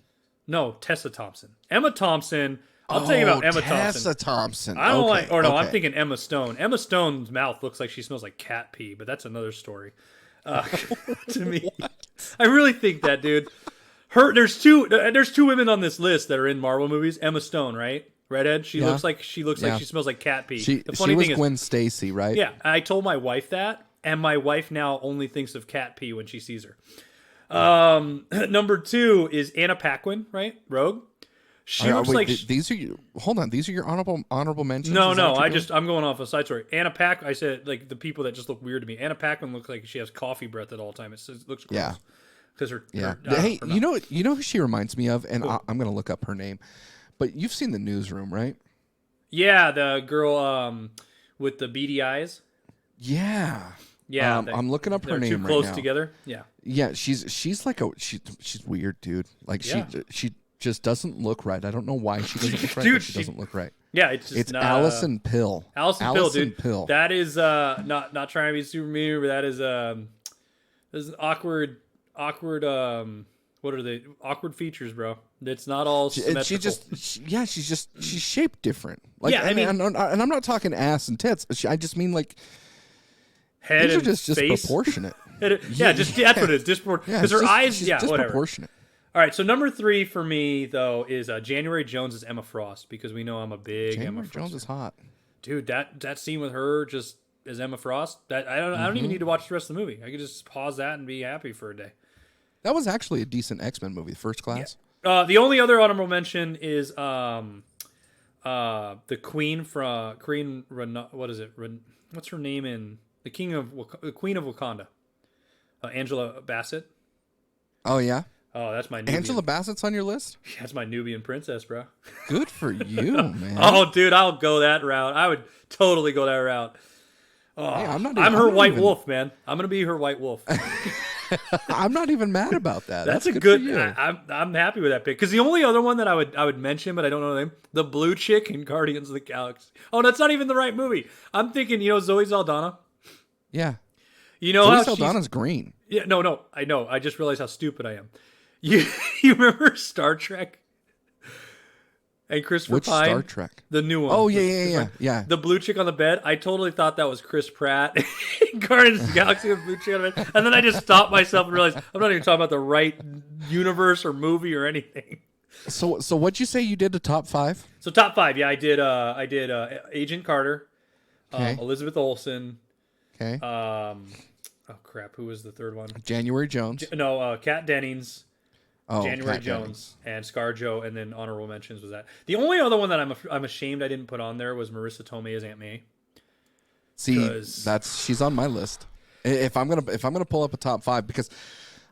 No, Tessa Thompson. Emma Thompson. I'm thinking about Emma Tessa Thompson. Thompson. I don't okay, I'm thinking Emma Stone. Emma Stone's mouth looks like she smells like cat pee, but that's another story. To me, I really think that, dude. There's two women on this list that are in Marvel movies. Emma Stone, right? Redhead. She looks like she smells like cat pee. The funny thing thing is, Gwen Stacy, right? Yeah, I told my wife that, and my wife now only thinks of cat pee when she sees her. Number 2 is Anna Paquin, right? Rogue. She looks like these are your, hold on. These are your honorable mentions. No. I'm going off a side story. Anna Paquin. I said like the people that just look weird to me. Anna Paquin looks like she has coffee breath at all time. It looks gross. Yeah. Because her. Hey, you know who she reminds me of, and I'm gonna look up her name. But you've seen The Newsroom, right? Yeah, the girl with the beady eyes. Yeah. Yeah, I'm looking up her name right now. Too close together. Yeah. Yeah, she's like she's weird, dude. Like she just doesn't look right. I don't know why she doesn't look right. Dude, but she doesn't look right. Yeah, it's not, Allison Pill. Allison Pill, dude. Pill. That is not trying to be super mean, but that is awkward. What are they? Awkward features, bro. It's not all symmetrical. She's shaped different. Like, yeah, and I'm not talking ass and tits. I just mean like head and just face. Disproportionate. That's what it is. Disproportionate. Because her eyes, whatever. Disproportionate. All right, so number 3 for me though is January Jones as Emma Frost, because we know I'm a big Emma Frost. Jones is hot, dude. That scene with her just as Emma Frost. That I don't even need to watch the rest of the movie. I could just pause that and be happy for a day. That was actually a decent X-Men movie, First Class. Yeah. The only other honorable mention is the Queen from what is it? What's her name in the Queen of Wakanda? Angela Bassett. Oh yeah. Oh, that's my Nubian. Angela Bassett's on your list? Yeah, that's my Nubian princess, bro. Good for you, man. Oh, dude, I'll go that route. I would totally go that route. Oh, hey, I'm her white wolf, man. I'm gonna be her white wolf. I'm not even mad about that. That's a good. I'm happy with that pick, because the only other one that I would mention, but I don't know the name, the blue chick in Guardians of the Galaxy. Oh, that's not even the right movie. I'm thinking, Zoe Saldana. Yeah. Zoe Saldana's green. Yeah, no, I know. I just realized how stupid I am. You remember Star Trek? And Christopher Pine? Which Star Trek? The new one. Oh, yeah. The blue chick on the bed. I totally thought that was Chris Pratt. Guardians of the Galaxy with blue chick on the bed. And then I just stopped myself and realized I'm not even talking about the right universe or movie or anything. So what'd you say you did to top 5? So top 5, yeah, I did Agent Carter, okay. Elizabeth Olsen. Okay. Oh crap, who was the third one? January Jones. Kat Dennings. January Jones and ScarJo, and then honorable mentions was that. The only other one that I'm ashamed I didn't put on there was Marissa Tomei as Aunt May. See, she's on my list. If I'm gonna pull up a top 5, because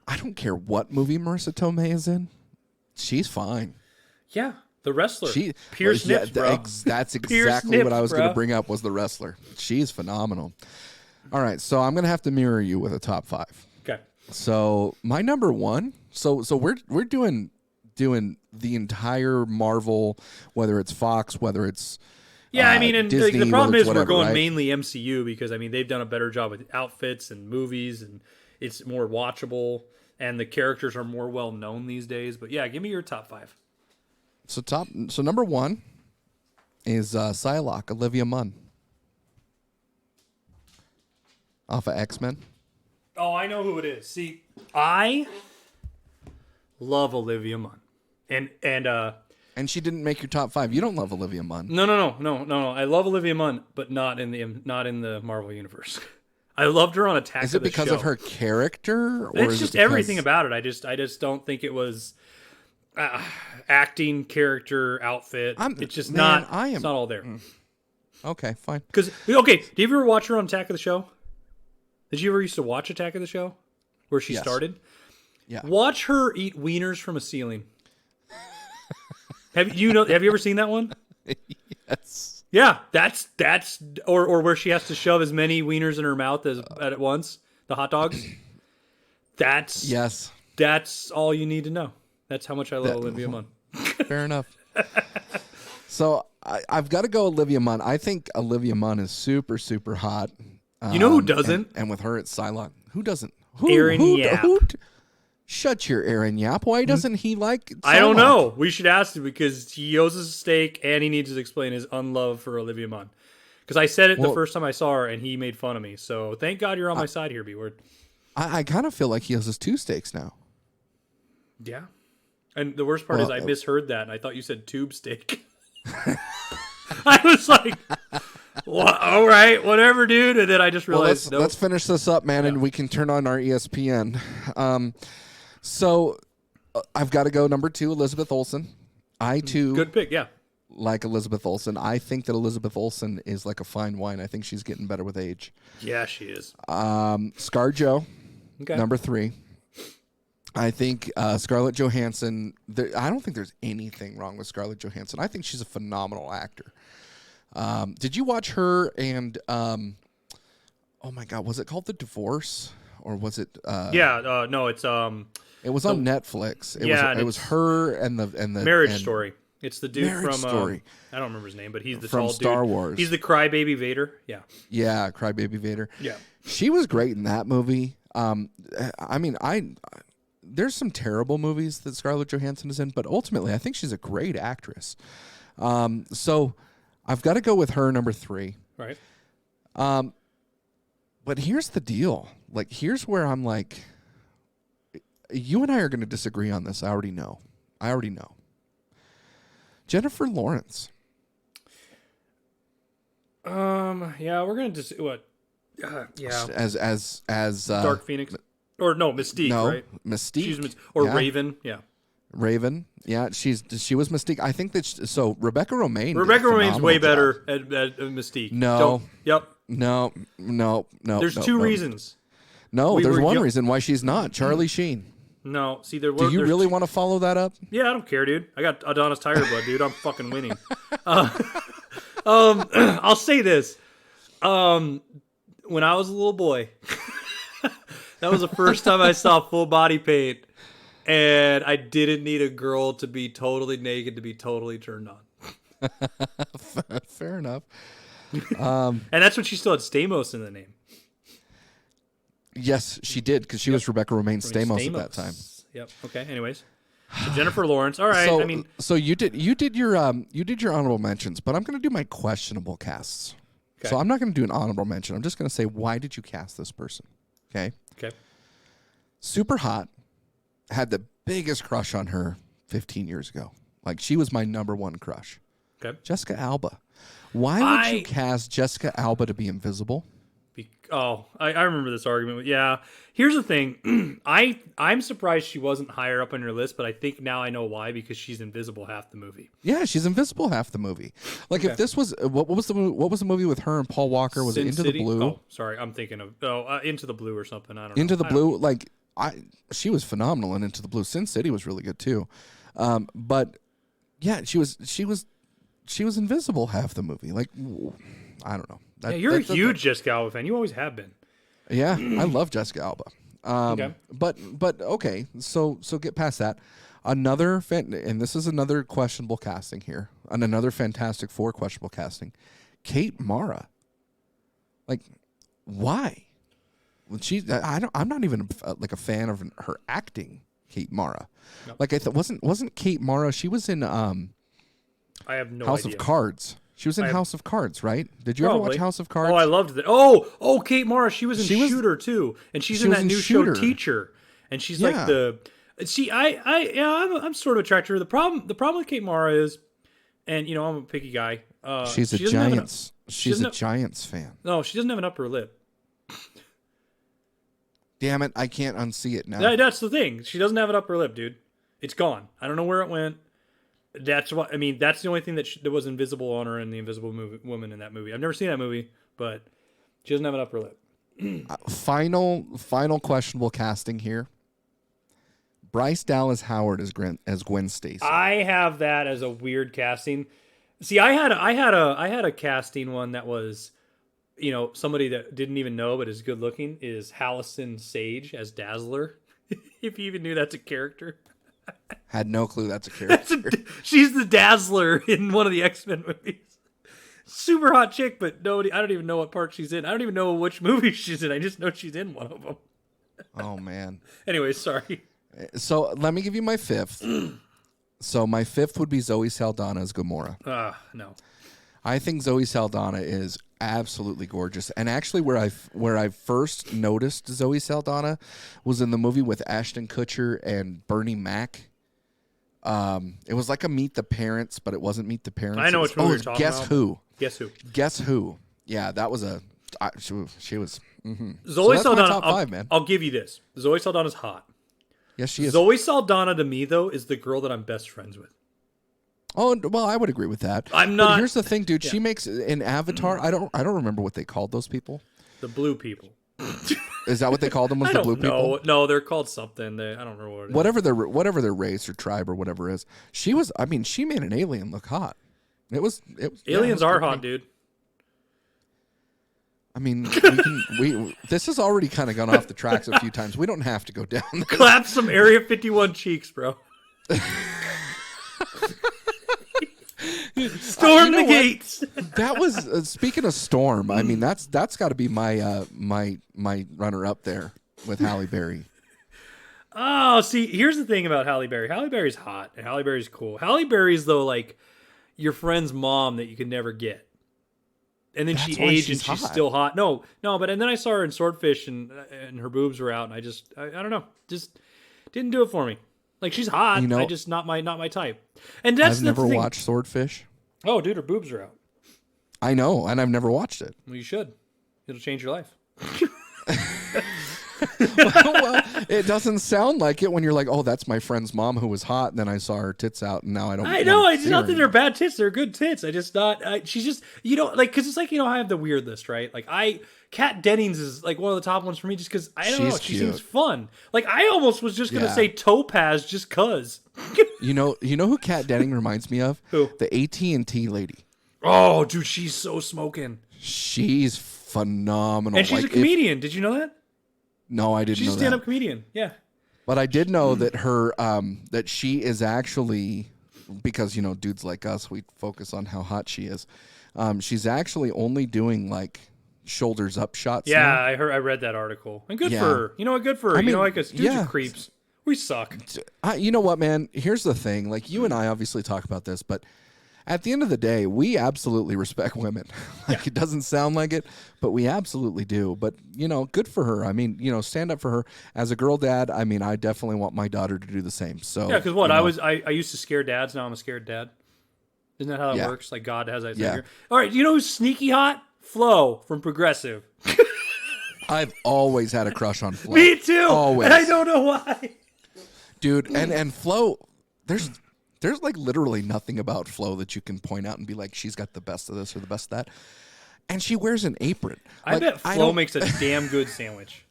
I don't care what movie Marissa Tomei is in, she's fine. Yeah, The Wrestler. Pierce Nips, bro. That's exactly what I was gonna bring up, was The Wrestler. She's phenomenal. All right, so I'm gonna have to mirror you with a top 5. Okay. So my number 1. So we're doing the entire Marvel, whether it's Fox, whether it's and Disney, the problem is whatever, we're going right? mainly MCU, because they've done a better job with outfits and movies, and it's more watchable, and the characters are more well known these days. But yeah, give me your top 5. So number 1 is Psylocke, Olivia Munn, off of X-Men. Oh, I know who it is. See, I love Olivia Munn, and she didn't make your top 5. You don't love Olivia Munn. No. I love Olivia Munn, but not in the Marvel universe. I loved her on Attack of the Show. Is it because of her character, or it's just everything about it? I just don't think it was acting, character, outfit. It's not all there. Okay, fine. Did you ever watch her on Attack of the Show? Did you ever used to watch Attack of the Show, where she started? Yeah. Watch her eat wieners from a ceiling. Have you ever seen that one? Yes. Yeah, that's or where she has to shove as many wieners in her mouth at once. The hot dogs. That's all you need to know. That's how much I love Olivia Munn. Fair enough. So I've got to go Olivia Munn. I think Olivia Munn is super, super hot. You know who doesn't? And with her, it's Cylon. Who doesn't? Who? Aaron Yap. Shut your Aaron Yap. Why doesn't he like Cylon? I don't know. We should ask him because he owes us a steak and he needs to explain his unlove for Olivia Munn. Because I said it the first time I saw her and he made fun of me. So thank God you're on my side here, B-Word. I kind of feel like he owes us 2 steaks now. Yeah. And the worst part is I misheard that and I thought you said tube steak. I was like, well, all right, whatever, dude. And then I just realized, let's finish this up, man, and we can turn on our ESPN. So I've got to go number 2, Elizabeth Olsen. I, too, good pick, yeah. like Elizabeth Olsen. I think that Elizabeth Olsen is like a fine wine. I think she's getting better with age. Yeah, she is. ScarJo, okay. number 3. I think Scarlett Johansson, I don't think there's anything wrong with Scarlett Johansson. I think she's a phenomenal actor. Did you watch her and, oh my God, was it called The Divorce? Or was it? No, it's it was on Netflix. It was her and the Marriage Story. It's the dude Marriage from Story. I don't remember his name, but he's the from tall Star dude. Wars. He's the crybaby Vader. Yeah. Yeah, crybaby Vader. Yeah. She was great in that movie. I mean, there's some terrible movies that Scarlett Johansson is in, but ultimately, I think she's a great actress. So I've got to go with her, number 3. Right. But here's the deal. Like, here's where I'm like, you and I are going to disagree on this. I already know. Jennifer Lawrence. Yeah, we're gonna just what? Yeah. As Dark Phoenix, or no, Mystique. No, right? Mystique. Raven. Yeah. Raven. Yeah, she was Mystique. I think that so Rebecca Romijn. Rebecca Romijn's way better at Mystique. No. Yep. No. There's 2 reasons. No, there's one reason why she's not. Charlie Sheen. No, see, Do you really want to follow that up? Yeah, I don't care, dude. I got Adonis Tiger Blood, dude. I'm fucking winning. I'll say this. When I was a little boy, that was the first time I saw full body paint, and I didn't need a girl to be totally naked to be totally turned on. Fair enough. And that's when she still had Stamos in the name. Yes, she did, because she was Rebecca Romijn Stamos at that time. Yep. Okay. Anyways, so Jennifer Lawrence. All right. So you did your honorable mentions, but I'm going to do my questionable casts. Okay. So I'm not going to do an honorable mention. I'm just going to say, why did you cast this person? Okay. Okay. Super hot. Had the biggest crush on her 15 years ago. Like, she was my number 1 crush. Okay. Jessica Alba. Why would you cast Jessica Alba to be invisible? I remember this argument. Yeah. Here's the thing. I'm surprised she wasn't higher up on your list, but I think now I know why, because she's invisible half the movie. Yeah, she's invisible half the movie. Like, if this was what was the movie with her and Paul Walker? Was it Into the Blue? Oh, sorry, I'm thinking of Into the Blue or something. I don't know. Into the Blue, like she was phenomenal in Into the Blue. Sin City was really good too. But yeah, she was invisible half the movie. Like, I don't know. You're a huge Jessica Alba fan. You always have been. Yeah, I love Jessica Alba. Okay. But okay, so get past that. And this is another questionable casting here, and another Fantastic Four questionable casting. Kate Mara. Like, why? I'm not even like a fan of her acting. Kate Mara. No. Like, wasn't Kate Mara? She was in I have no House idea. of Cards. She was in House of Cards, right? Did you ever watch House of Cards? Oh, I loved that. Oh, Kate Mara. She was in Shooter too, and she's in that new show Teacher, and she's like the. See, I'm sort of attracted to her. The problem with Kate Mara is, and I'm a picky guy. She's a Giants. She's a Giants fan. No, she doesn't have an upper lip. Damn it! I can't unsee it now. That's the thing. She doesn't have an upper lip, dude. It's gone. I don't know where it went. That's what I mean. That's the only thing that was invisible on her in the Invisible Woman in that movie. I've never seen that movie, but she doesn't have an upper lip. Final questionable casting here. Bryce Dallas Howard as Gwen Stacy. I have that as a weird casting. See, I had a casting one that was, somebody that didn't even know but is good looking is Hallison Sage as Dazzler. If you even knew that's a character. Had no clue that's a character. She's the Dazzler in one of the X-Men movies. Super hot chick, but nobody. I don't even know what part she's in. I don't even know which movie she's in. I just know she's in one of them. Oh man. Anyway, sorry. So let me give you my fifth. So my fifth would be Zoe Saldana as Gamora. No. I think Zoe Saldana is absolutely gorgeous. And actually where I first noticed Zoe Saldana was in the movie with Ashton Kutcher and Bernie Mac. It was like a Meet the Parents, but it wasn't Meet the Parents. I know which movie you're talking Guess about. Who? Guess Who? Guess Who? Yeah, that was she was. Mm-hmm. Zoe so Saldana. top five, man. I'll give you this. Zoe Saldana's hot. Yes, she is. Zoe Saldana to me though is the girl that I'm best friends with. Oh well, I would agree with that. I'm not. But here's the thing, dude. Yeah. She makes in Avatar. I don't remember what they called those people. The blue people. Is that what they called them? Was I the don't blue know. people? No, they're called something. I don't remember what it is. Whatever their race or tribe or whatever is. She was. I mean, she made an alien look hot. It was. Aliens are hot, dude. I mean, this has already kind of gone off the tracks a few times. We don't have to go down this. Clap some Area 51 cheeks, bro. Storm the gates. That was speaking of Storm. I mean, that's got to be my my runner up there with Halle Berry. Oh, see, here's the thing about Halle Berry. Halle Berry's hot, and Halle Berry's cool. Halle Berry's though like your friend's mom that you could never get. And then she aged and she's still hot. No, but and then I saw her in Swordfish and her boobs were out, and I don't know, just didn't do it for me. Like she's hot, I just not my type. And that's I've never watched Swordfish. Oh, dude, her boobs are out. I know, and I've never watched it. Well, you should. It'll change your life. Well, it doesn't sound like it when you're like, oh, that's my friend's mom who was hot, and then I saw her tits out, and now I don't. I know. It's not that they're bad tits; they're good tits. I just not. She's just like because it's like I have the weird list, right? Like Kat Dennings is like one of the top ones for me, just because I don't know. She seems fun. Like I almost was just gonna say Topaz, just cause. You know who Kat Denning reminds me of? Who? The AT&T lady. Oh, dude, she's so smoking. She's phenomenal, and she's a comedian. Did you know that? No, I didn't know that. She's a stand-up comedian, yeah. But I did know that her, that she is actually, because, dudes like us, we focus on how hot she is. She's actually only doing, like, shoulders up shots. Yeah, now. I read that article. And good for her. You know what? Good for her. I mean, like, dudes are creeps. We suck. You know what, man? Here's the thing. Like, you and I obviously talk about this, but at the end of the day, we absolutely respect women. It doesn't sound like it, but we absolutely do. But, good for her. I mean, stand up for her. As a girl dad, I mean, I definitely want my daughter to do the same. So yeah, because I used to scare dads. Now I'm a scared dad. Isn't that how that works? Like God has that savior. All right, you know who's sneaky hot? Flo from Progressive. I've always had a crush on Flo. Me too. Always. And I don't know why. Dude, and Flo, there's like literally nothing about Flo that you can point out and be like, she's got the best of this or the best of that. And she wears an apron. I bet Flo makes a damn good sandwich.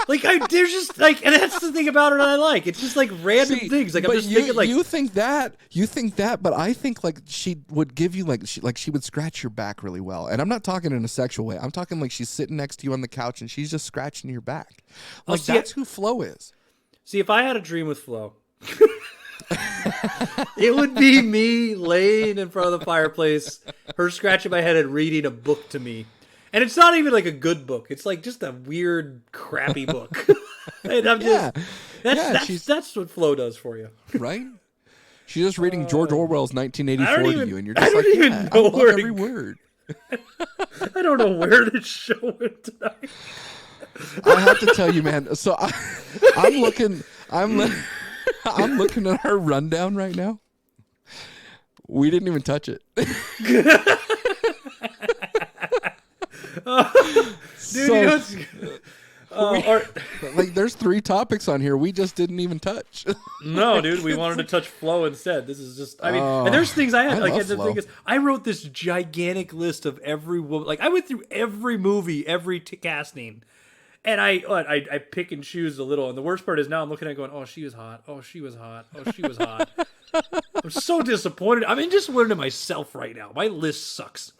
There's just like, and that's the thing about her that I like. It's just like random things. Like I'm just thinking, like you think that, but I think like she would give you she would scratch your back really well. And I'm not talking in a sexual way. I'm talking like she's sitting next to you on the couch and she's just scratching your back. Like that's who Flo is. See, if I had a dream with Flo, it would be me laying in front of the fireplace, her scratching my head and reading a book to me. And it's not even like a good book. It's like just a weird, crappy book. And I'm just, that's what Flo does for you. Right? She's just reading George Orwell's 1984 to you, and you're just I don't even know where every word. I don't know where to show it tonight. I have to tell you, man. So I'm looking at our rundown right now. We didn't even touch it. Dude, there's 3 topics on here we just didn't even touch. No, dude, we wanted to touch Flo instead. This is just, and there's things I had. The thing is, I wrote this gigantic list of every woman. Like, I went through every movie, every casting. And I pick and choose a little. And the worst part is now I'm looking at it going, oh, she was hot. Oh, she was hot. Oh, she was hot. I'm so disappointed. I'm disappointed in myself right now. My list sucks.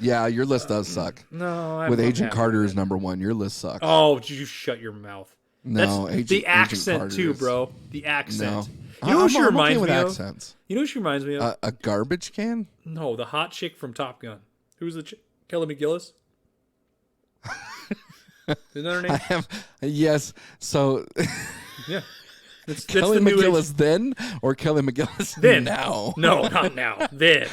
Yeah, your list does suck. No. With Agent Carter as number 1, your list sucks. Oh, you shut your mouth. No, the accent Carter too, is- bro. The accent. No. You know what she I'm reminds okay with me of? accents. You know what she reminds me of? A garbage can? No, the hot chick from Top Gun. Who's the chick? Kelly McGillis? Isn't that her name? Yes. So Yeah. That's Kelly the new age- McGillis then or Kelly McGillis Then. now? No, not now. Then.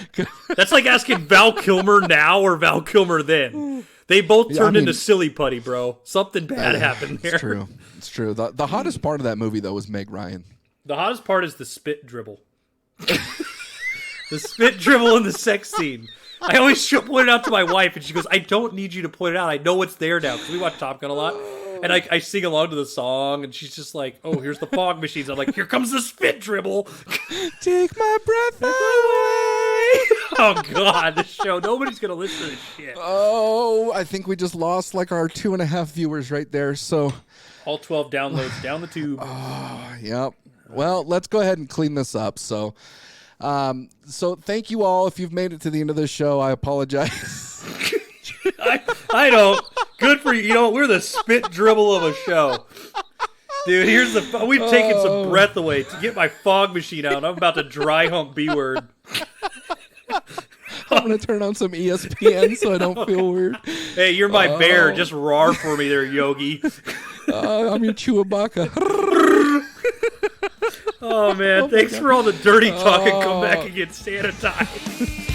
That's like asking Val Kilmer now or Val Kilmer then. They both turned into silly putty, bro. Something bad happened there. It's true. It's true. The hottest part of that movie though was Meg Ryan. The hottest part is the spit dribble. The spit dribble in the sex scene. I always point it out to my wife, and she goes, I don't need you to point it out. I know it's there now, because we watch Top Gun a lot. And I sing along to the song, and she's just like, oh, here's the fog machines. I'm like, here comes the spit dribble. Take my breath away. Oh, God, this show. Nobody's going to listen to this shit. Oh, I think we just lost like our 2.5 viewers right there. So, All 12 downloads down the tube. yep. Well, let's go ahead and clean this up. So thank you all. If you've made it to the end of this show, I apologize. I don't. Good for you. You know, we're the spit dribble of a show. Dude, we've taken some breath away to get my fog machine out. I'm about to dry hump B-word. I'm going to turn on some ESPN so I don't feel weird. Hey, you're my bear. Just roar for me there, Yogi. I'm your Chewbacca. Oh, man. Thanks for all the dirty talk and come back and get sanitized.